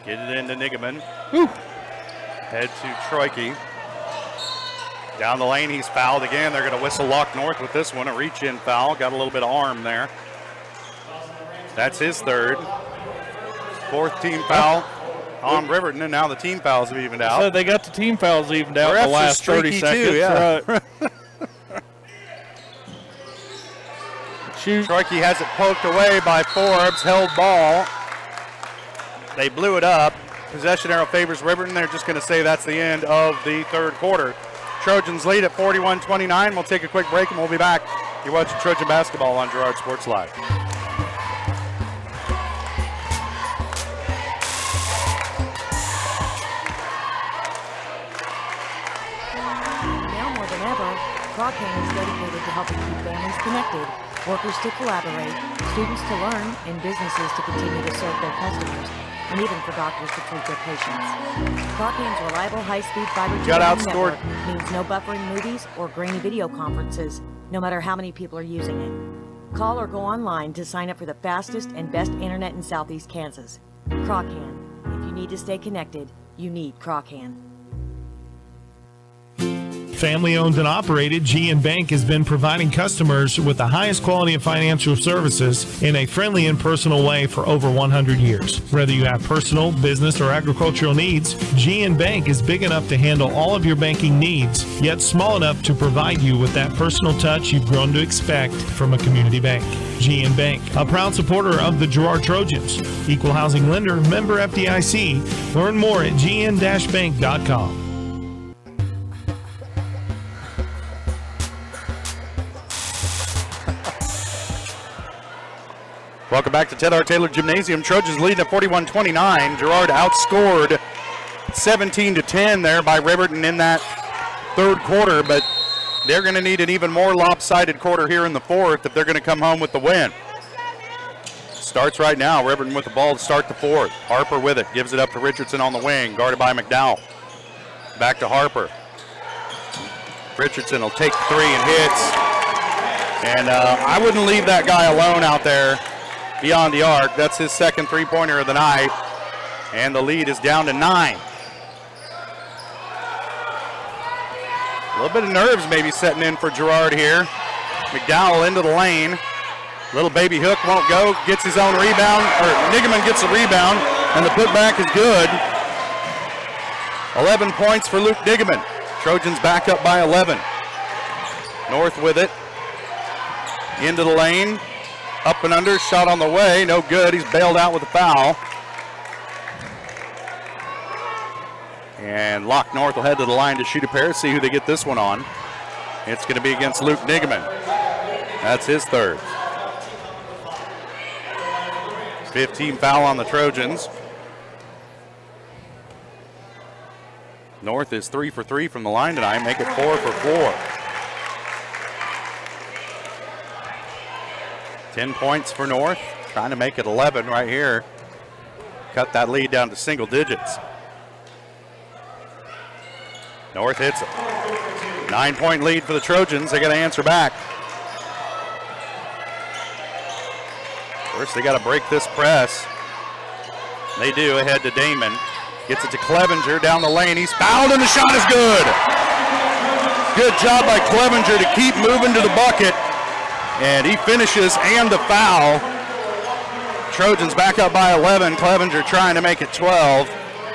Get it into Nigaman. Head to Troike. Down the lane, he's fouled again. They're going to whistle Locke North with this one, a reach-in foul. Got a little bit of arm there. That's his third. Fourth team foul on Riverton, and now the team fouls have evened out. So they got the team fouls evened out in the last 30 seconds. Too, yeah. Right. Shoot. Troike has it poked away by Forbes, held ball. They blew it up. Possession arrow favors Riverton. They're just going to say that's the end of the third quarter. Trojans lead at 41-29. We'll take a quick break and we'll be back. You're watching Trojan basketball on Girard Sports Live. Now more than ever, Pregame is dedicated to helping keep families connected, workers to collaborate, students to learn, and businesses to continue to serve their customers, and even for doctors to treat their patients. Pregame's reliable high-speed fiber to the home network means no buffering movies or grainy video conferences, no matter how many people are using it. Call or go online to sign up for the fastest and best internet in Southeast Kansas. Pregame. If you need to stay connected, you need Pregame. Family owned and operated, GN Bank has been providing customers with the highest quality of financial services in a friendly and personal way for over 100 years. Whether you have personal, business, or agricultural needs, GN Bank is big enough to handle all of your banking needs, yet small enough to provide you with that personal touch you've grown to expect from a community bank. GN Bank, a proud supporter of the Girard Trojans. Equal housing lender, member FDIC. Learn more at gn-bank.com. Welcome back to Ted R. Taylor Gymnasium. Trojans leading at 41-29. Girard outscored 17-10 there by Riverton in that third quarter, but they're going to need an even more lopsided quarter here in the fourth if they're going to come home with the win. Starts right now. Riverton with the ball to start the fourth. Harper with it. Gives it up to Richardson on the wing, guarded by McDowell. Back to Harper. Richardson will take the three and hits. And I wouldn't leave that guy alone out there beyond the arc. That's his second three-pointer of the night. And the lead is down to 9. A little bit of nerves maybe setting in for Girard here. McDowell into the lane. Little baby hook won't go. Gets his own rebound. Or Nigaman gets the rebound. And the putback is good. 11 points for Luke Nigaman. Trojans back up by 11. North with it. Into the lane. Up and under, shot on the way, no good. He's bailed out with a foul. And Lock North will head to the line to shoot a pair, see who they get this one on. It's going to be against Luke Nigaman. That's his third. 15 foul on the Trojans. North is 3 for 3 from the line tonight, make it 4 for 4. 10 points for North, trying to make it 11 right here. Cut that lead down to single digits. North hits it. 9-point lead for the Trojans. They got to answer back. First, they got to break this press. They do. Ahead to Damon. Gets it to Clevenger down the lane. He's fouled, and the shot is good. Good job by Clevenger to keep moving to the bucket. And he finishes and the foul. Trojans back up by 11. Clevenger trying to make it 12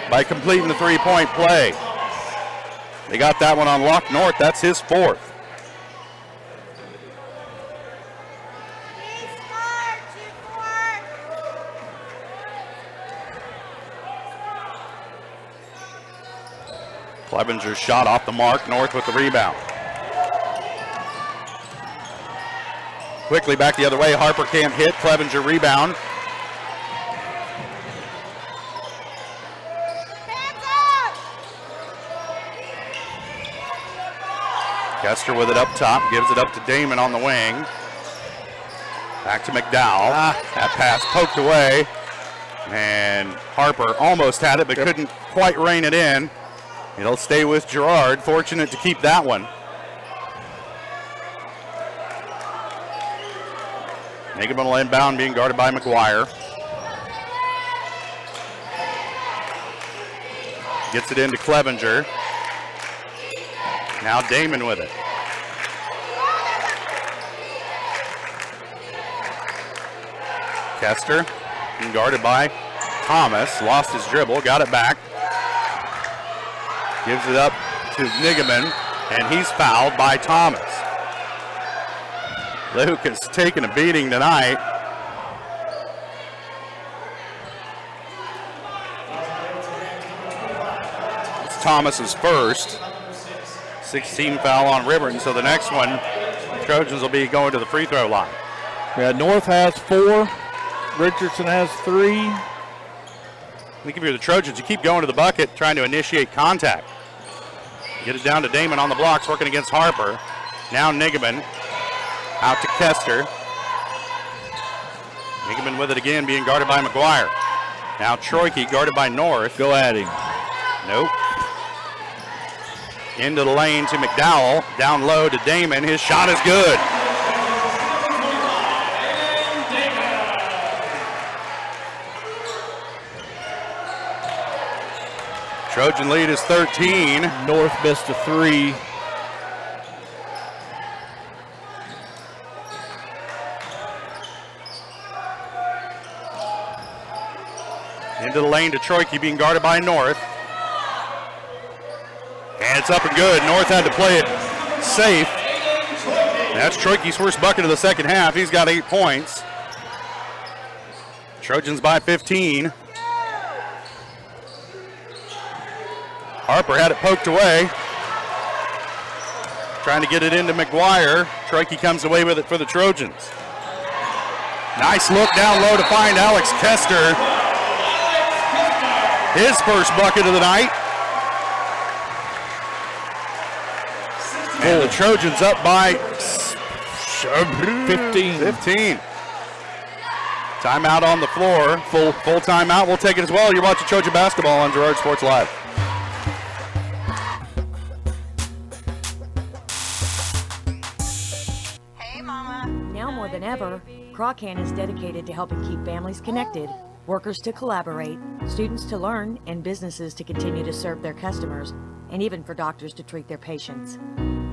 by completing the three-point play. They got that one on Lock North. That's his fourth. Clevenger's shot off the mark. North with the rebound. Quickly back the other way. Harper can't hit. Clevenger rebound. Kester with it up top, gives it up to Damon on the wing. Back to McDowell. That pass poked away. And Harper almost had it, but couldn't quite rein it in. It'll stay with Girard. Fortunate to keep that one. Nigaman will inbound, being guarded by McGuire. Gets it into Clevenger. Now Damon with it. Kester, being guarded by Thomas. Lost his dribble, got it back. Gives it up to Nigaman, and he's fouled by Thomas. Luke has taken a beating tonight. It's Thomas's first. 16 foul on Riverton, so the next one, the Trojans will be going to the free throw line. Yeah, North has 4. Richardson has 3. I think if you're the Trojans, you keep going to the bucket, trying to initiate contact. Get it down to Damon on the blocks, working against Harper. Now Nigaman out to Kester. Nigaman with it again, being guarded by McGuire. Now Troike guarded by North. Go at him. Nope. Into the lane to McDowell. Down low to Damon. His shot is good. Trojan lead is 13. North missed a 3. Into the lane to Troike, being guarded by North. And it's up and good. North had to play it safe. That's Troike's first bucket of the second half. He's got 8 points. Trojans by 15. Harper had it poked away. Trying to get it into McGuire. Troike comes away with it for the Trojans. Nice look down low to find Alex Kester. His first bucket of the night. And the Trojans up by 15. Timeout on the floor. Full timeout. We'll take it as well. You're watching Trojan basketball on Girard Sports Live. Hey, Mama. Now more than ever, Croccan is dedicated to helping keep families connected, workers to collaborate, students to learn, and businesses to continue to serve their customers, and even for doctors to treat their patients.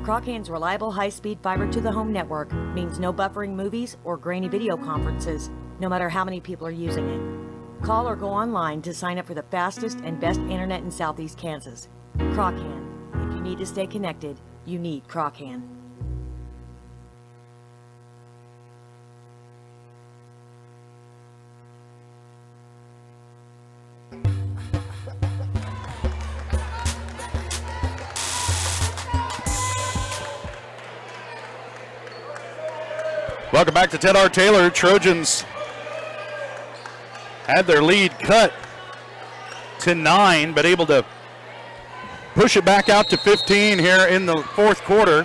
Croccan's reliable high-speed fiber-to-the-home network means no buffering movies or grainy video conferences, no matter how many people are using it. Call or go online to sign up for the fastest and best internet in Southeast Kansas. Croccan. If you need to stay connected, you need Croccan. Welcome back to Ted R. Taylor. Trojans had their lead cut to 9, but able to push it back out to 15 here in the fourth quarter.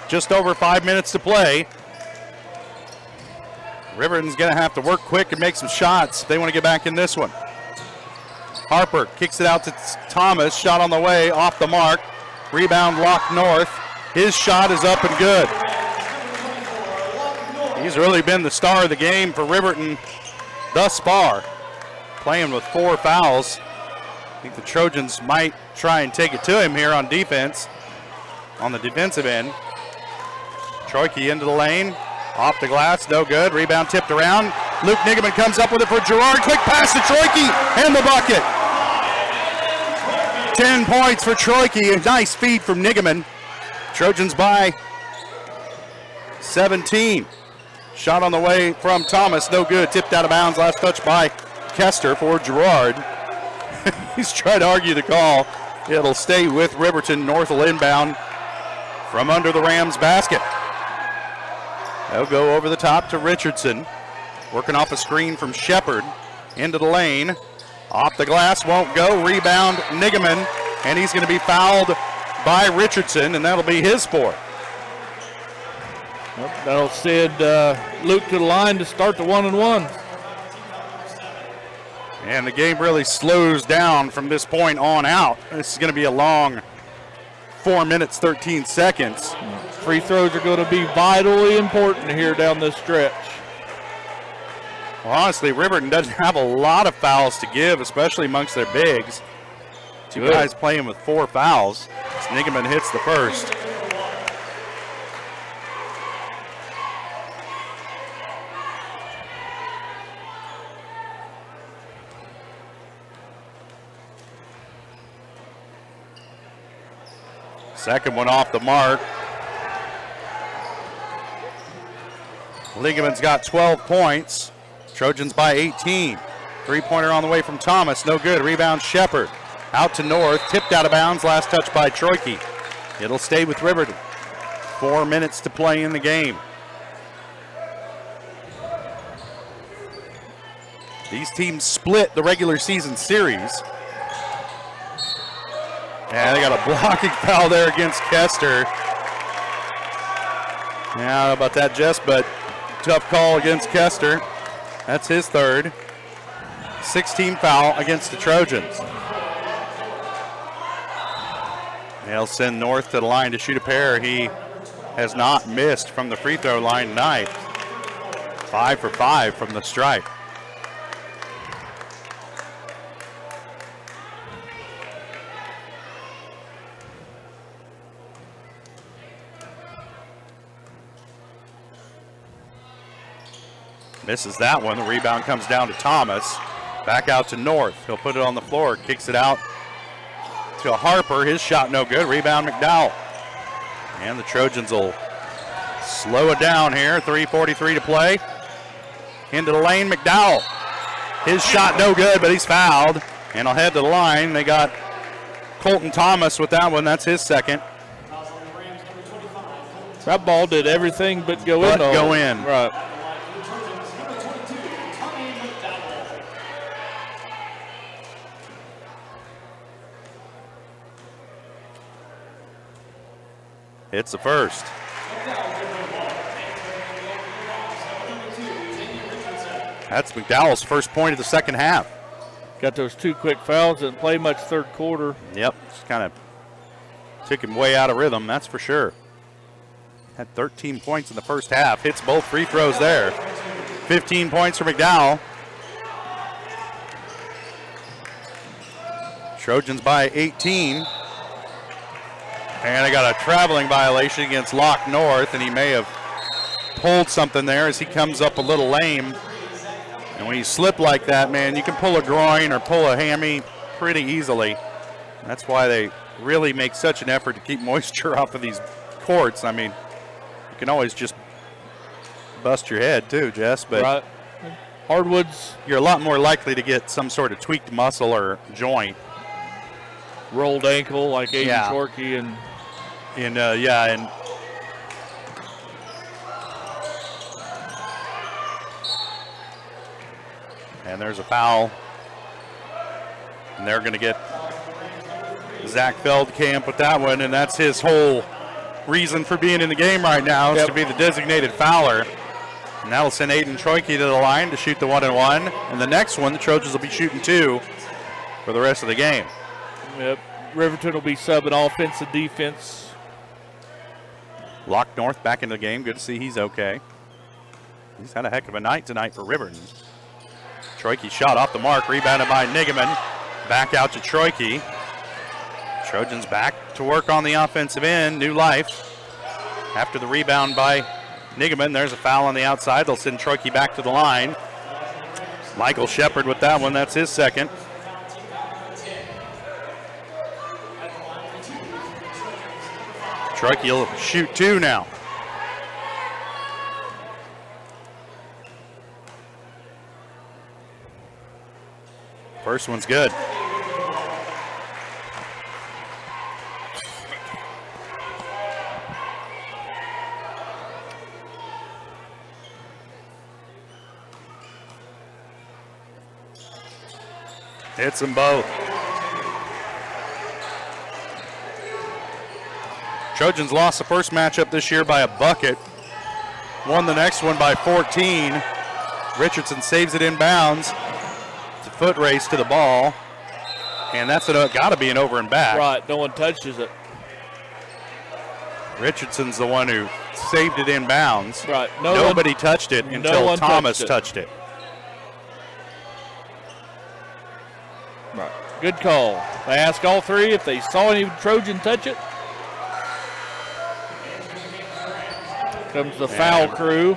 Just over 5 minutes to play. Riverton's going to have to work quick and make some shots if they want to get back in this one. Harper kicks it out to Thomas. Shot on the way, off the mark. Rebound, Locke North. His shot is up and good. He's really been the star of the game for Riverton thus far, playing with 4 fouls. I think the Trojans might try and take it to him here on defense, on the defensive end. Troike into the lane, off the glass, no good. Rebound tipped around. Luke Nigeman comes up with it for Girard. Quick pass to Troike, and the bucket. 10 points for Troike. A nice feed from Nigeman. Trojans by 17. Shot on the way from Thomas, no good. Tipped out of bounds, last touch by Kester for Girard. He's trying to argue the call. It'll stay with Riverton. North will inbound from under the Rams basket. They'll go over the top to Richardson. Working off a screen from Shepard. Into the lane. Off the glass, won't go. Rebound, Nigeman. And he's going to be fouled by Richardson, and that'll be his fourth. That'll send Luke to the line to start the 1-and-1. And the game really slows down from this point on out. This is going to be a long 4 minutes, 13 seconds. Free throws are going to be vitally important here down this stretch. Well, honestly, Riverton doesn't have a lot of fouls to give, especially amongst their bigs. Two guys playing with 4 fouls. Nigeman hits the first. Second one off the mark. Nigeman's got 12 points. Trojans by 18. Three-pointer on the way from Thomas. No good. Rebound Shepard. Out to North. Tipped out of bounds. Last touch by Troike. It'll stay with Riverton. 4 minutes to play in the game. These teams split the regular season series. And they got a blocking foul there against Kester. Yeah, I don't know about that, Jess, but tough call against Kester. That's his third. 16 foul against the Trojans. They'll send North to the line to shoot a pair. He has not missed from the free throw line tonight. 5 for 5 from the stripe. Misses that one. The rebound comes down to Thomas. Back out to North. He'll put it on the floor. Kicks it out to Harper. His shot no good. Rebound McDowell. And the Trojans will slow it down here. 3:43 to play. Into the lane, McDowell. His shot no good, but he's fouled. And he'll head to the line. They got Colton Thomas with that one. That's his second. That ball did everything but go in. Go in. Right. It's the first. That's McDowell's first point of the second half. Got those 2 quick fouls. Didn't play much third quarter. Yep, just kind of took him way out of rhythm, that's for sure. Had 13 points in the first half. Hits both free throws there. 15 points for McDowell. Trojans by 18. And I got a traveling violation against Locke North, and he may have pulled something there as he comes up a little lame. And when you slip like that, man, you can pull a groin or pull a hammy pretty easily. That's why they really make such an effort to keep moisture off of these courts. I mean, you can always just bust your head too, Jess, but right. Hardwoods, you're a lot more likely to get some sort of tweaked muscle or joint. Rolled ankle like Aiden Chorkey and And there's a foul. And they're going to get Zach Feldkamp with that one, and that's his whole reason for being in the game right now is to be the designated fouler. And that'll send Aiden Troike to the line to shoot the 1-and-1. And the next one, the Trojans will be shooting 2 for the rest of the game. Yep. Riverton will be subbing offense and defense. Locke North back into the game. Good to see he's okay. He's had a heck of a night tonight for Riverton. Troike shot off the mark, rebounded by Nigaman. Back out to Troike. Trojans back to work on the offensive end. New life. After the rebound by Nigaman, there's a foul on the outside. They'll send Troike back to the line. Michael Shepard with that one. That's his second. Troike will shoot 2 now. First one's good. Hits them both. Trojans lost the first matchup this year by a bucket. Won the next one by 14. Richardson saves it in bounds. It's a foot race to the ball. And that's got to be an over and back. Right, no one touches it. Richardson's the one who saved it in bounds. Right. Nobody touched it until Thomas touched it. Right. Good call. They asked all three if they saw any Trojan touch it. Comes the foul crew.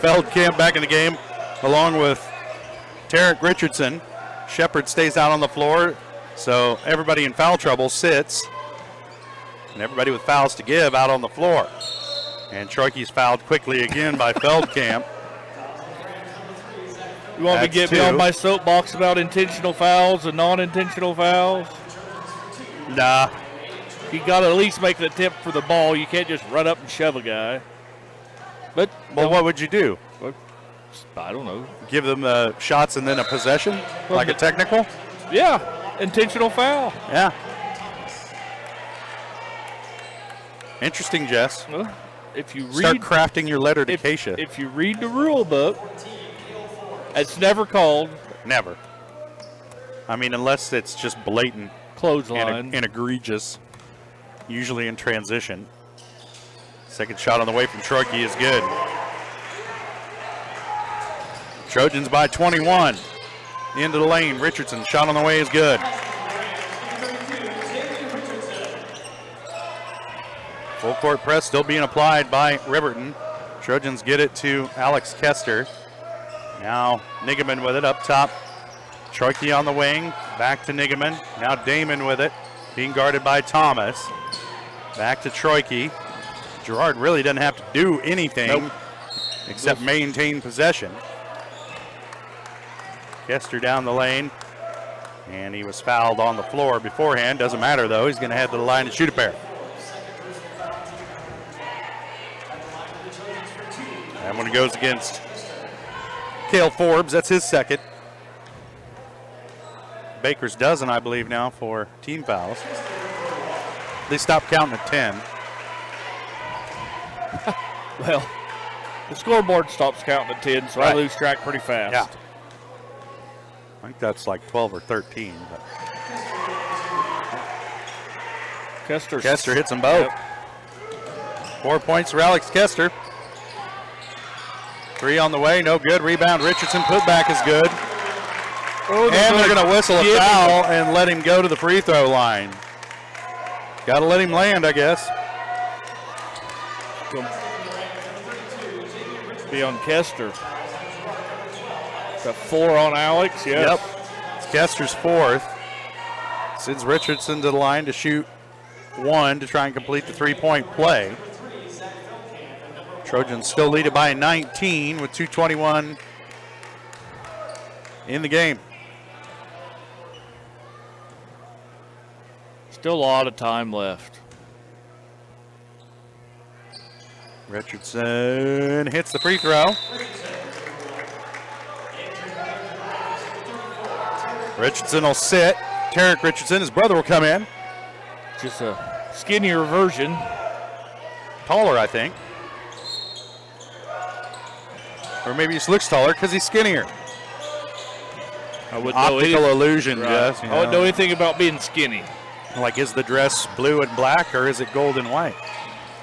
Feldkamp back in the game along with Tarek Richardson. Shepard stays out on the floor, so everybody in foul trouble sits. And everybody with fouls to give out on the floor. And Troike's fouled quickly again by Feldkamp. You want me to get me on my soapbox about intentional fouls and non-intentional fouls? Nah. You got to at least make an attempt for the ball. You can't just run up and shove a guy. But well, what would you do? I don't know. Give them shots and then a possession, like a technical? Yeah, intentional foul. Yeah. Interesting, Jess. Well, if you start crafting your letter to Keisha. If you read the rule book, it's never called. Never. I mean, unless it's just blatant clothesline and egregious, usually in transition. Second shot on the way from Troike is good. Trojans by 21. Into the lane. Richardson shot on the way is good. Full court press still being applied by Riverton. Trojans get it to Alex Kester. Now Nigaman with it up top. Troike on the wing. Back to Nigaman. Now Damon with it. Being guarded by Thomas. Back to Troike. Girard really doesn't have to do anything except maintain possession. Kester down the lane. And he was fouled on the floor beforehand. Doesn't matter though. He's going to head to the line and shoot a pair. And when it goes against Cale Forbes, that's his second. Baker's dozen, I believe, now for team fouls. They stopped counting at 10. Well, the scoreboard stops counting at 10, so I lose track pretty fast. Yeah. I think that's like 12 or 13. But Kester hits them both. Yep. 4 points for Alex Kester. 3 on the way, no good. Rebound, Richardson. Putback is good. Oh, and they're going to whistle a foul and let him go to the free throw line. Got to let him land, I guess. Be on Kester. Got 4 on Alex, yes. Yep. It's Kester's 4th. Sends Richardson to the line to shoot 1 to try and complete the 3-point play. Trojans still lead it by 19 with 2:21 in the game. Still a lot of time left. Richardson hits the free throw. Richardson will sit. Tarek Richardson, his brother, will come in. Just a skinnier version. Taller, I think. Or maybe he just looks taller because he's skinnier. I wouldn't Optical know illusion, right. Jess. I wouldn't know anything about being skinny. Like, is the dress blue and black or is it gold and white?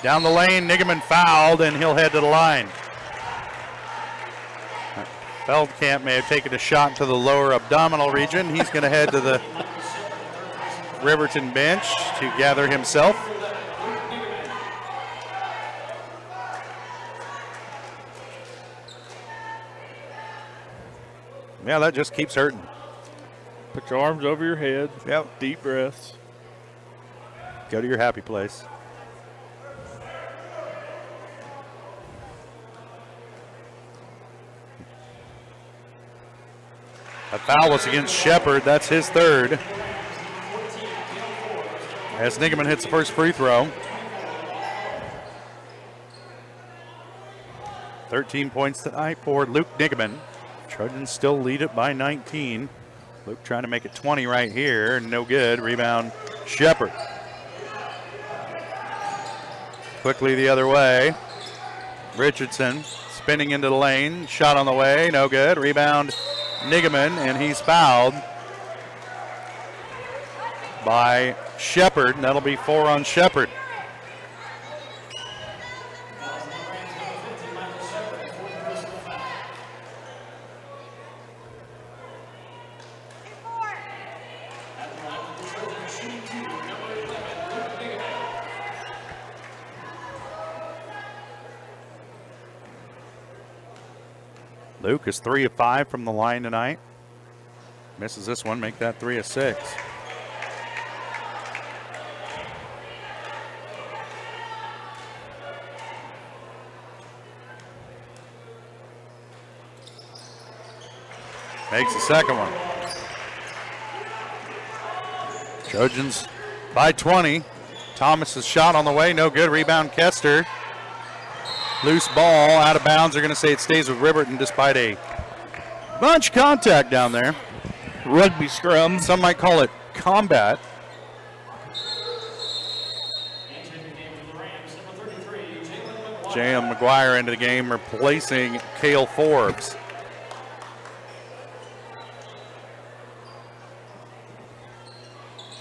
Down the lane, Nigeman fouled, and he'll head to the line. Feldkamp may have taken a shot into the lower abdominal region. He's going to head to the Riverton bench to gather himself. Yeah, that just keeps hurting. Put your arms over your head. Yep. Deep breaths. Go to your happy place. A foul was against Shepard. That's his third. As Nigeman hits the first free throw. 13 points tonight for Luke Nigeman. Trojans still lead it by 19. Luke trying to make it 20 right here. No good. Rebound, Shepard. Quickly the other way. Richardson spinning into the lane. Shot on the way. No good. Rebound, Nigeman, and he's fouled by Shepard. That'll be 4 on Shepard. Luke is 3 of 5 from the line tonight. Misses this one, make that 3 of 6. Makes the second one. Trojans by 20. Thomas's shot on the way, no good. Rebound, Kester. Loose ball, out of bounds. They're going to say it stays with Riverton despite a bunch contact down there. Rugby scrum. Some might call it combat. J.M. McGuire into the game, replacing Cale Forbes.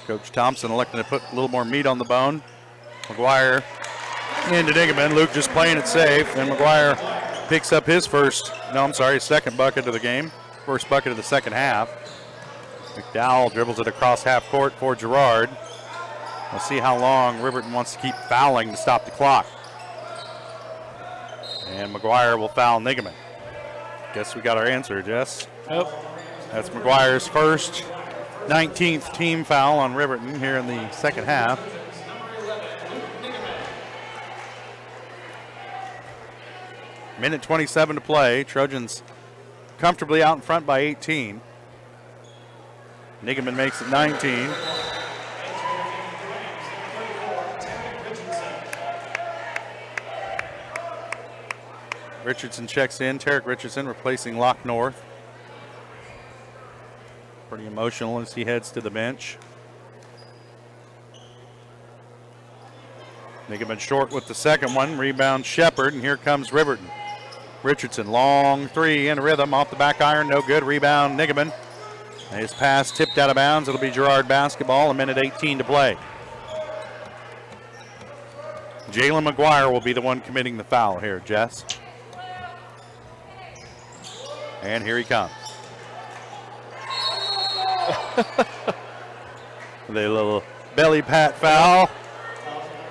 Coach Thompson electing to put a little more meat on the bone. McGuire into Nigeman. Luke just playing it safe. And McGuire picks up his second bucket of the game. First bucket of the second half. McDowell dribbles it across half court for Girard. We'll see how long Riverton wants to keep fouling to stop the clock. And McGuire will foul Nigeman. Guess we got our answer, Jess. Yep. That's McGuire's first 19th team foul on Riverton here in the second half. Minute 27 to play. Trojans comfortably out in front by 18. Nigeman makes it 19. Richardson checks in. Tarek Richardson replacing Locke North. Pretty emotional as he heads to the bench. Nigeman short with the second one. Rebound Shepard, and here comes Riverton. Richardson, long three in rhythm off the back iron. No good. Rebound Nigeman. His pass tipped out of bounds. It'll be Girard basketball. A minute 18 to play. Jalen McGuire will be the one committing the foul here, Jess. And here he comes. The little belly pat foul.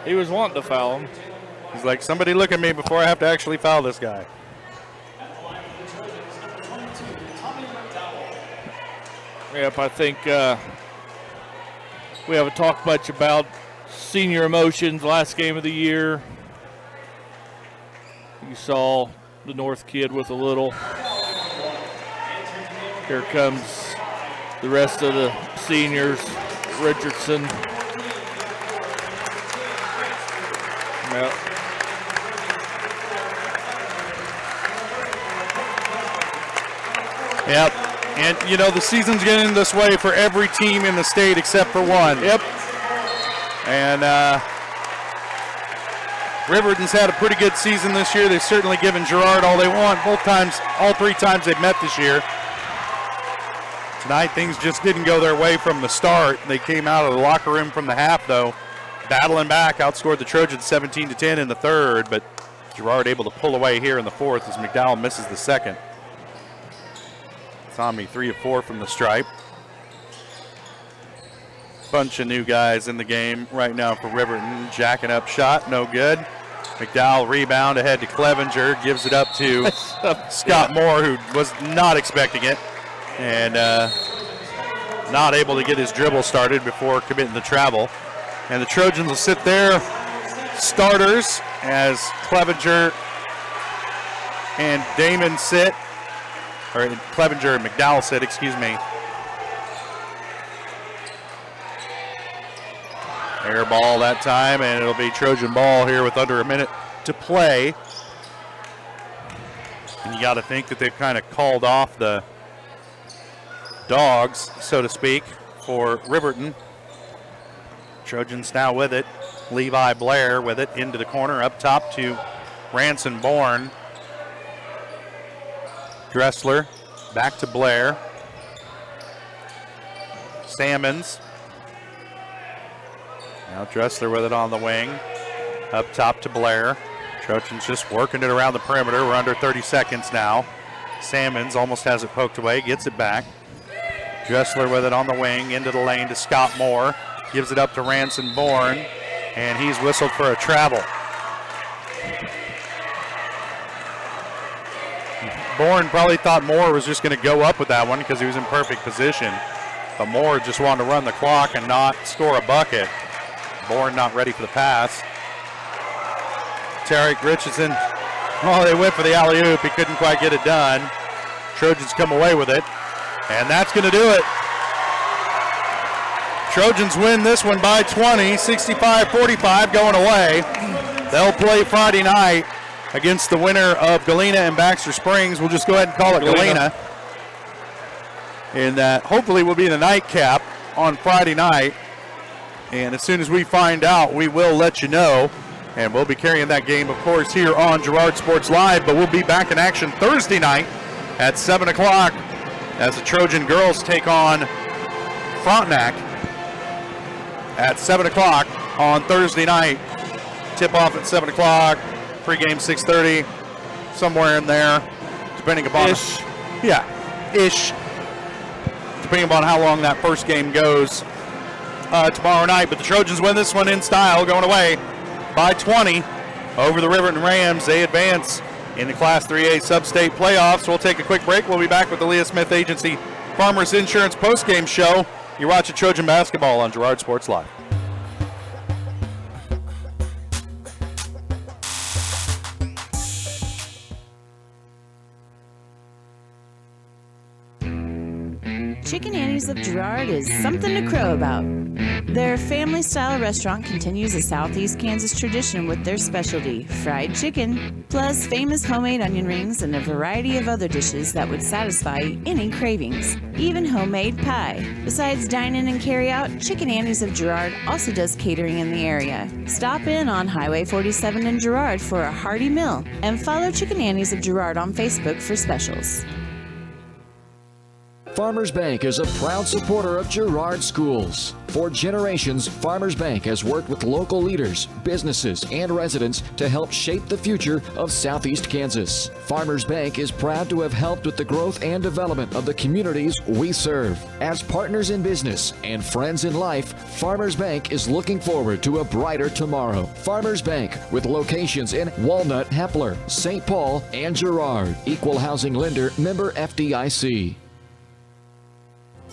He was wanting to foul him. He's like, somebody look at me before I have to actually foul this guy. Yep, I think we haven't talked much about senior emotions last game of the year. You saw the North kid with a little. Here comes the rest of the seniors. Richardson. Yep. Yep. And, you know, the season's getting this way for every team in the state except for one. Yep. And Riverton's had a pretty good season this year. They've certainly given Girard all they want. All 3 times they've met this year. Tonight, things just didn't go their way from the start. They came out of the locker room from the half, though, battling back, outscored the Trojans 17-10 in the third, but Girard able to pull away here in the fourth as McDowell misses the second. Tommy 3 of 4 from the stripe. Bunch of new guys in the game right now for Riverton. Jacking up shot, no good. McDowell rebound ahead to Clevenger, gives it up to Scott Moore, who was not expecting it, and not able to get his dribble started before committing the travel. And the Trojans will sit there, starters, as Clevenger and Damon sit, or Clevenger and McDowell sit, excuse me. Air ball that time, and it'll be Trojan ball here with under a minute to play. And you got to think that they've kind of called off the dogs, so to speak, for Riverton. Trojans now with it. Levi Blair with it into the corner, up top to Ranson Bourne. Dressler back to Blair. Salmons. Now Dressler with it on the wing. Up top to Blair. Trojans just working it around the perimeter. We're under 30 seconds now. Salmons almost has it poked away, gets it back. Dressler with it on the wing, into the lane to Scott Moore. Gives it up to Ranson Bourne, and he's whistled for a travel. Bourne probably thought Moore was just going to go up with that one because he was in perfect position. But Moore just wanted to run the clock and not score a bucket. Bourne not ready for the pass. Tarek Richardson, oh, they went for the alley-oop. He couldn't quite get it done. Trojans come away with it, and that's going to do it. Trojans win this one by 20, 65-45 going away. They'll play Friday night against the winner of Galena and Baxter Springs. We'll just go ahead and call it Galena. And that hopefully will be the nightcap on Friday night. And as soon as we find out, we will let you know. And we'll be carrying that game, of course, here on Girard Sports Live. But we'll be back in action Thursday night at 7 o'clock as the Trojan girls take on Frontenac at 7 o'clock on Thursday night. Tip off at 7 o'clock, pregame 6:30, somewhere in there, depending upon depending upon how long that first game goes tomorrow night. But the Trojans win this one in style, going away by 20 over the Riverton Rams. They advance in the Class 3A Sub-State Playoffs. We'll take a quick break. We'll be back with the Leah Smith Agency Farmers Insurance Postgame Show. You're watching Trojan Basketball on Girard Sports Live. Chicken Annie's of Girard is something to crow about. Their family-style restaurant continues a Southeast Kansas tradition with their specialty, fried chicken, plus famous homemade onion rings and a variety of other dishes that would satisfy any cravings, even homemade pie. Besides dine-in and carry-out, Chicken Annie's of Girard also does catering in the area. Stop in on Highway 47 in Girard for a hearty meal, and follow Chicken Annie's of Girard on Facebook for specials. Farmers Bank is a proud supporter of Girard schools. For generations, Farmers Bank has worked with local leaders, businesses, and residents to help shape the future of Southeast Kansas. Farmers Bank is proud to have helped with the growth and development of the communities we serve. As partners in business and friends in life, Farmers Bank is looking forward to a brighter tomorrow. Farmers Bank, with locations in Walnut, Hepler, St. Paul, and Girard. Equal housing lender, member FDIC.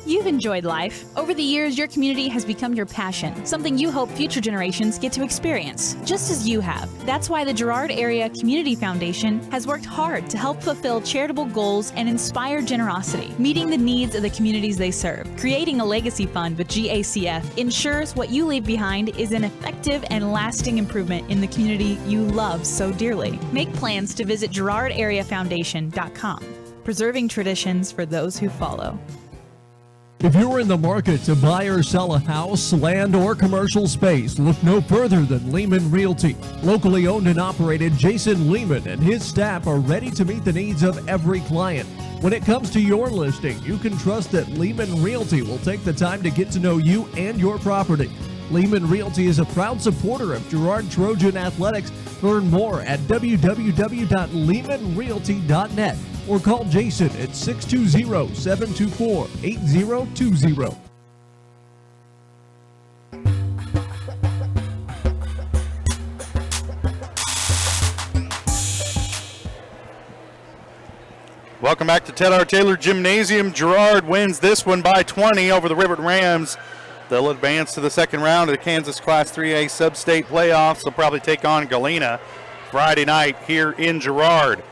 You've enjoyed life. Over the years, your community has become your passion, something you hope future generations get to experience, just as you have. That's why the Girard Area Community Foundation has worked hard to help fulfill charitable goals and inspire generosity, meeting the needs of the communities they serve. Creating a legacy fund with GACF ensures what you leave behind is an effective and lasting improvement in the community you love so dearly. Make plans to visit GirardAreaFoundation.com. preserving traditions for those who follow. If you're in the market to buy or sell a house, land, or commercial space, look no further than Lehman Realty. Locally owned and operated, Jason Lehman and his staff are ready to meet the needs of every client. When it comes to your listing, you can trust that Lehman Realty will take the time to get to know you and your property. Lehman Realty is a proud supporter of Girard Trojan Athletics. Learn more at www.lehmanrealty.net or call Jason at 620-724-8020. Welcome back to Ted R. Taylor Gymnasium. Girard wins this one by 20 over the Riverton Rams. They'll advance to the second round of the Kansas Class 3A Sub-State Playoffs. They'll probably take on Galena Friday night here in Girard.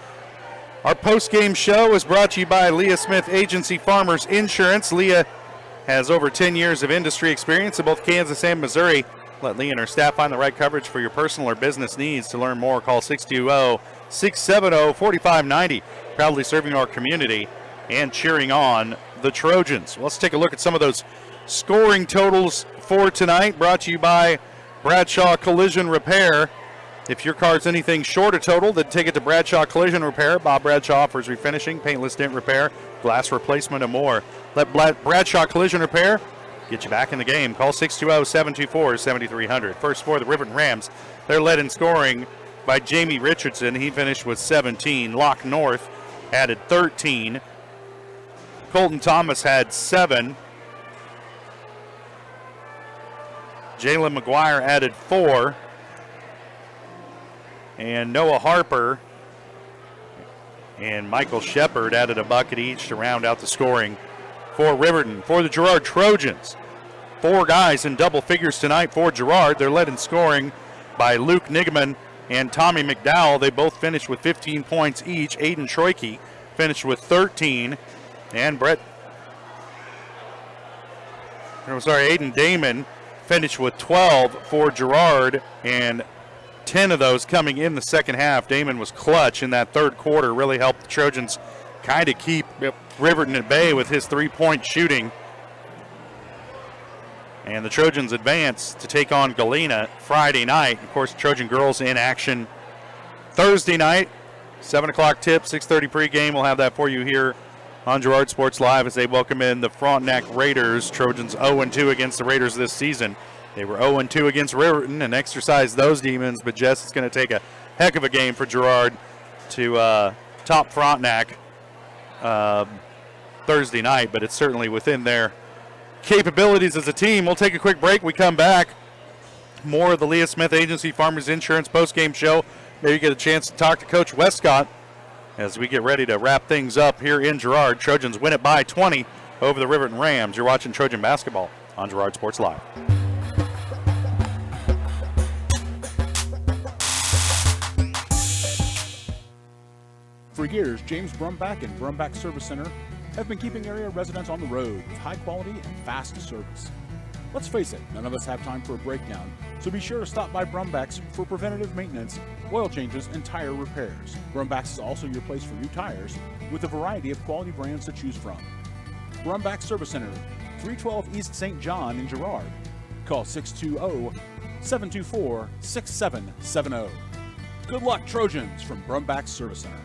Our post-game show is brought to you by Leah Smith Agency Farmers Insurance. Leah has over 10 years of industry experience in both Kansas and Missouri. Let Leah and her staff find the right coverage for your personal or business needs. To learn more, call 620-670-4590. Proudly serving our community and cheering on the Trojans. Let's take a look at some of those scoring totals for tonight, brought to you by Bradshaw Collision Repair. If your car's anything short of total, then take it to Bradshaw Collision Repair. Bob Bradshaw offers refinishing, paintless dent repair, glass replacement, and more. Let Bradshaw Collision Repair get you back in the game. Call 620-724-7300. First for the Riverton Rams. They're led in scoring by Jamie Richardson. He finished with 17. Locke North added 13. Colton Thomas had 7. Jalen McGuire added 4. And Noah Harper and Michael Shepard added a bucket each to round out the scoring for Riverton. For the Girard Trojans, 4 guys in double figures tonight for Girard. They're led in scoring by Luke Nigaman and Tommy McDowell. They both finished with 15 points each. Aiden Troike finished with 13. And Aiden Damon finished with 12 for Girard, and 10 of those coming in the second half. Damon was clutch in that third quarter, really helped the Trojans kind of keep Riverton at bay with his three-point shooting. And the Trojans advance to take on Galena Friday night. Of course, Trojan girls in action Thursday night, 7 o'clock tip, 6:30 pregame. We'll have that for you here on Girard Sports Live as they welcome in the Frontenac Raiders. Trojans 0-2 against the Raiders this season. They were 0-2 against Riverton and exercised those demons, but Jess, it's going to take a heck of a game for Girard to top Frontenac Thursday night, but it's certainly within their capabilities as a team. We'll take a quick break. We come back. More of the Leah Smith Agency Farmers Insurance postgame show. Maybe get a chance to talk to Coach Westcott as we get ready to wrap things up here in Girard. Trojans win it by 20 over the Riverton Rams. You're watching Trojan basketball on Girard Sports Live. For years, James Brumback and Brumback Service Center have been keeping area residents on the road with high quality and fast service. Let's face it, none of us have time for a breakdown, so be sure to stop by Brumback's for preventative maintenance, oil changes, and tire repairs. Brumback's is also your place for new tires with a variety of quality brands to choose from. Brumback Service Center, 312 East St. John in Girard. Call 620-724-6770. Good luck, Trojans, from Brumback Service Center.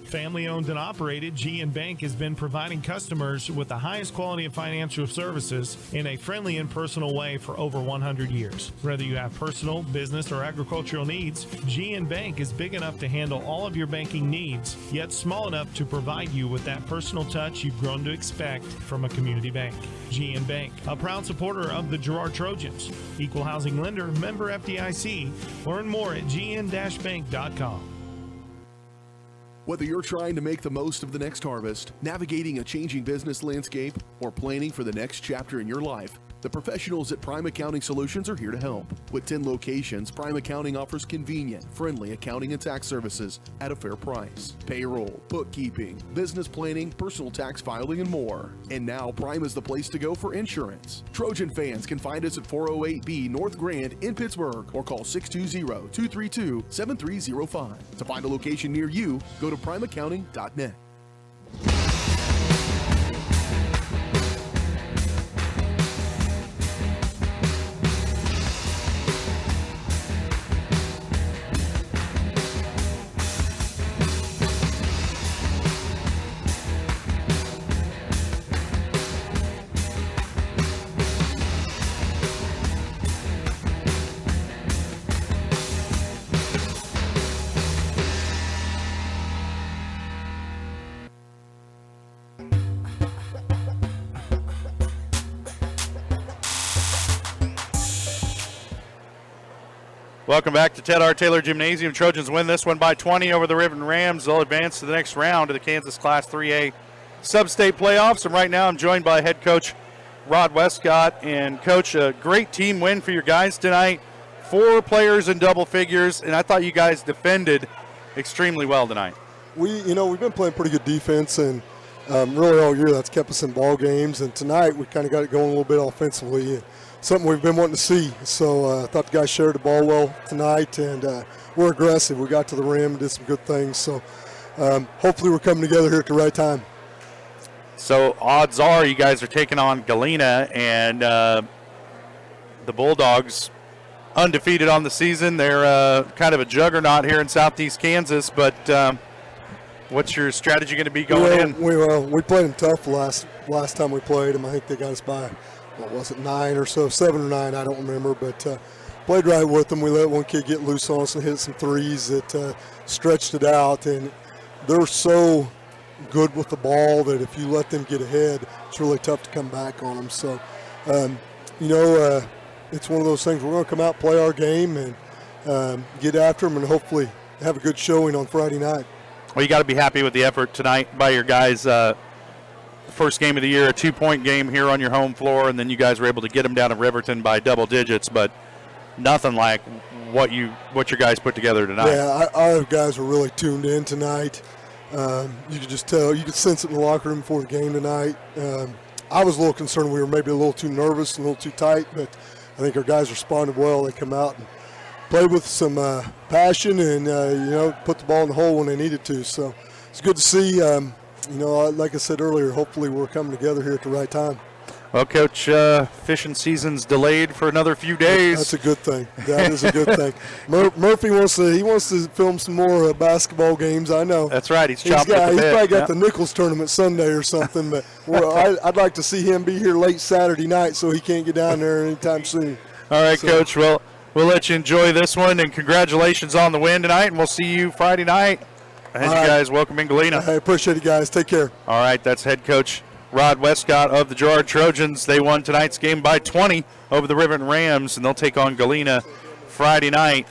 Family owned and operated, G&N Bank has been providing customers with the highest quality of financial services in a friendly and personal way for over 100 years. Whether you have personal, business, or agricultural needs, G&N Bank is big enough to handle all of your banking needs, yet small enough to provide you with that personal touch you've grown to expect from a community bank. G&N Bank, a proud supporter of the Girard Trojans. Equal housing lender, member FDIC. Learn more at gn-bank.com. Whether you're trying to make the most of the next harvest, navigating a changing business landscape, or planning for the next chapter in your life, The professionals at Prime Accounting Solutions are here to help. With 10 locations, Prime Accounting offers convenient, friendly accounting and tax services at a fair price. Payroll, bookkeeping, business planning, personal tax filing, and more. And now Prime is the place to go for insurance. Trojan fans can find us at 408B North Grand in Pittsburgh or call 620-232-7305. To find a location near you, go to primeaccounting.net. Welcome back to Ted R. Taylor Gymnasium. Trojans win this one by 20 over the Riverton Rams. They'll advance to the next round of the Kansas Class 3A Sub-State Playoffs. And right now I'm joined by head coach Rod Westcott. And, Coach, a great team win for your guys tonight. 4 players in double figures, and I thought you guys defended extremely well tonight. We've been playing pretty good defense, and really all year that's kept us in ball games. And tonight we kind of got it going a little bit offensively. Something we've been wanting to see. So I thought the guys shared the ball well tonight, and we're aggressive. We got to the rim and did some good things. So hopefully we're coming together here at the right time. So odds are you guys are taking on Galena, and the Bulldogs undefeated on the season. They're kind of a juggernaut here in Southeast Kansas, but what's your strategy going to be going in? We played them tough last time we played them. I think they got us by, 9 or so, 7 or 9, I don't remember, but played right with them. We let one kid get loose on us and hit some threes that stretched it out, and they're so good with the ball that if you let them get ahead, it's really tough to come back on them. So, it's one of those things. We're going to come out, play our game, and get after them, and hopefully have a good showing on Friday night. Well, you got to be happy with the effort tonight by your guys. First game of the year, a 2-point game here on your home floor, and then you guys were able to get them down to Riverton by double digits, but nothing like what your guys put together tonight. Yeah, our guys were really tuned in tonight. You could just tell, you could sense it in the locker room before the game tonight. I was a little concerned we were maybe a little too nervous, a little too tight, but I think our guys responded well. They come out and played with some passion and, put the ball in the hole when they needed to. So it's good to see. Like I said earlier, hopefully we're coming together here at the right time. Well, Coach, fishing season's delayed for another few days. That's a good thing. That is a good thing. Murphy wants to film some more basketball games. I know. That's right. He's probably got the Nichols tournament Sunday or something. But I'd like to see him be here late Saturday night, so he can't get down there anytime soon. All right, Coach. Well, we'll let you enjoy this one, and congratulations on the win tonight. And we'll see you Friday night. As you guys welcome in Galena. I appreciate it, guys. Take care. All right, that's head coach Rod Westcott of the Girard Trojans. They won tonight's game by 20 over the Riverton Rams, and they'll take on Galena Friday night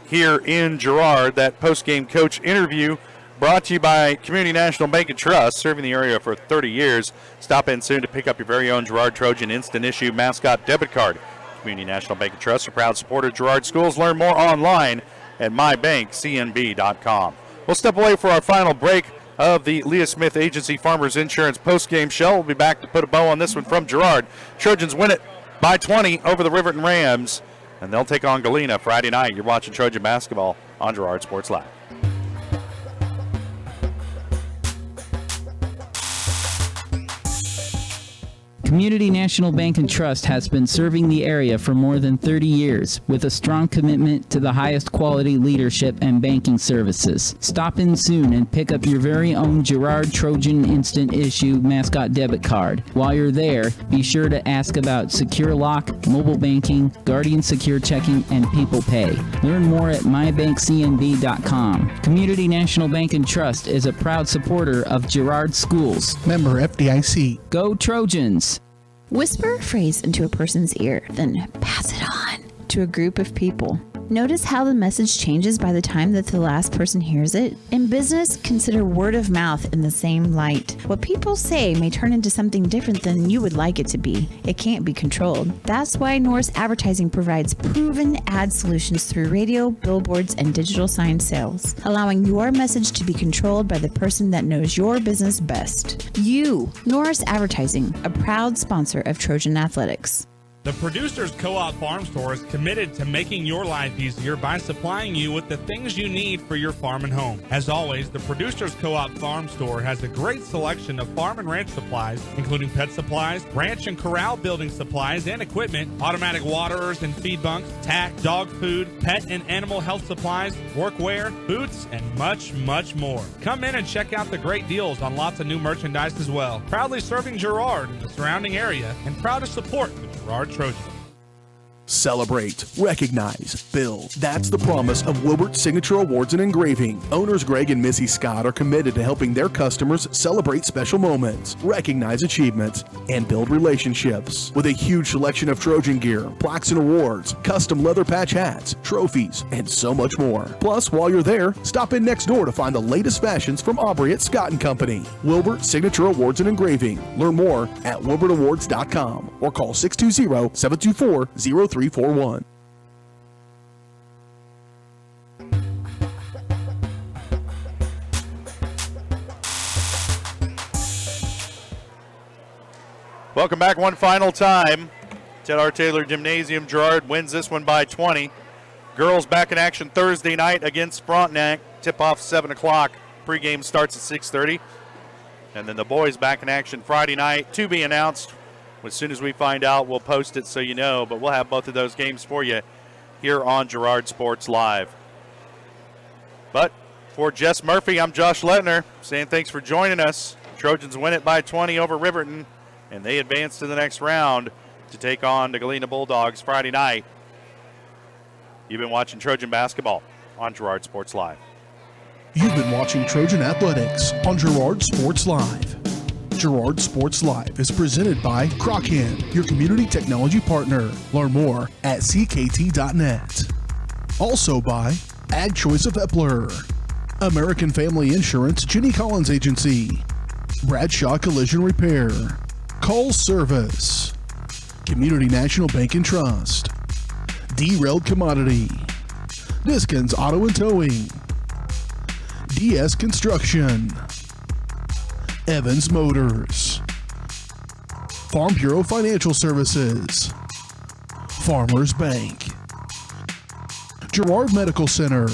here in Girard. That post-game coach interview brought to you by Community National Bank and Trust, serving the area for 30 years. Stop in soon to pick up your very own Girard Trojan instant issue mascot debit card. Community National Bank and Trust, a proud supporter of Girard schools. Learn more online at mybankcnb.com. We'll step away for our final break of the Leah Smith Agency Farmers Insurance postgame show. We'll be back to put a bow on this one from Girard. Trojans win it by 20 over the Riverton Rams, and they'll take on Galena Friday night. You're watching Trojan basketball on Girard Sports Live. Community National Bank and Trust has been serving the area for more than 30 years with a strong commitment to the highest quality leadership and banking services. Stop in soon and pick up your very own Girard Trojan Instant Issue mascot debit card. While you're there, be sure to ask about Secure Lock, mobile banking, Guardian Secure Checking, and People Pay. Learn more at mybankcnb.com. Community National Bank and Trust is a proud supporter of Girard Schools. Member FDIC. Go Trojans! Whisper a phrase into a person's ear, then pass it on to a group of people. Notice how the message changes by the time that the last person hears it? In business, consider word of mouth in the same light. What people say may turn into something different than you would like it to be. It can't be controlled. That's why Norris Advertising provides proven ad solutions through radio, billboards, and digital sign sales, allowing your message to be controlled by the person that knows your business best. You, Norris Advertising, a proud sponsor of Trojan Athletics. The Producers Co-op Farm Store is committed to making your life easier by supplying you with the things you need for your farm and home. As always, the Producers Co-op Farm Store has a great selection of farm and ranch supplies, including pet supplies, ranch and corral building supplies and equipment, automatic waterers and feed bunks, tack, dog food, pet and animal health supplies, workwear, boots, and much, much more. Come in and check out the great deals on lots of new merchandise as well. Proudly serving Girard and the surrounding area, and proud to support the Girard Trojans. Celebrate, recognize, build. That's the promise of Wilbert Signature Awards and Engraving. Owners Greg and Missy Scott are committed to helping their customers celebrate special moments, recognize achievements, and build relationships. With a huge selection of Trojan gear, plaques and awards, custom leather patch hats, trophies, and so much more. Plus, while you're there, stop in next door to find the latest fashions from Aubrey at Scott & Company. Wilbert Signature Awards and Engraving. Learn more at wilbertawards.com or call 620-724-0341. Welcome back one final time. Ted R. Taylor Gymnasium. Girard wins this one by 20. Girls back in action Thursday night against Frontenac. Tip-off 7 o'clock. Pregame starts at 6:30. And then the boys back in action Friday night. To be announced. As soon as we find out, we'll post it so you know. But we'll have both of those games for you here on Girard Sports Live. But for Jess Murphy, I'm Josh Lettner saying thanks for joining us. Trojans win it by 20 over Riverton, and they advance to the next round to take on the Galena Bulldogs Friday night. You've been watching Trojan basketball on Girard Sports Live. You've been watching Trojan Athletics on Girard Sports Live. Girard Sports Live is presented by Crochan, your community technology partner. Learn more at ckt.net. Also by Ag Choice of Epler, American Family Insurance, Jenny Collins Agency, Bradshaw Collision Repair, Call Service, Community National Bank and Trust, Derailed Commodity, Niskins Auto and Towing, DS Construction, Evans Motors, Farm Bureau Financial Services, Farmers Bank, Girard Medical Center,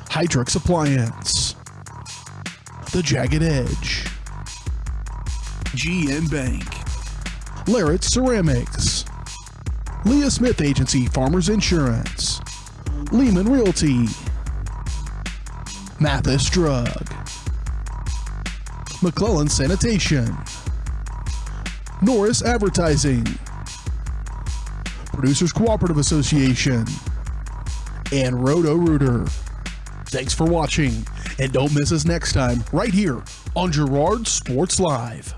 Hydrix Appliance, The Jagged Edge, GN Bank, Larrett Ceramics, Leah Smith Agency Farmers Insurance, Lehman Realty, Mathis Drug, McClellan Sanitation, Norris Advertising, Producers Cooperative Association, and Roto-Rooter. Thanks for watching, and don't miss us next time right here on Girard Sports Live.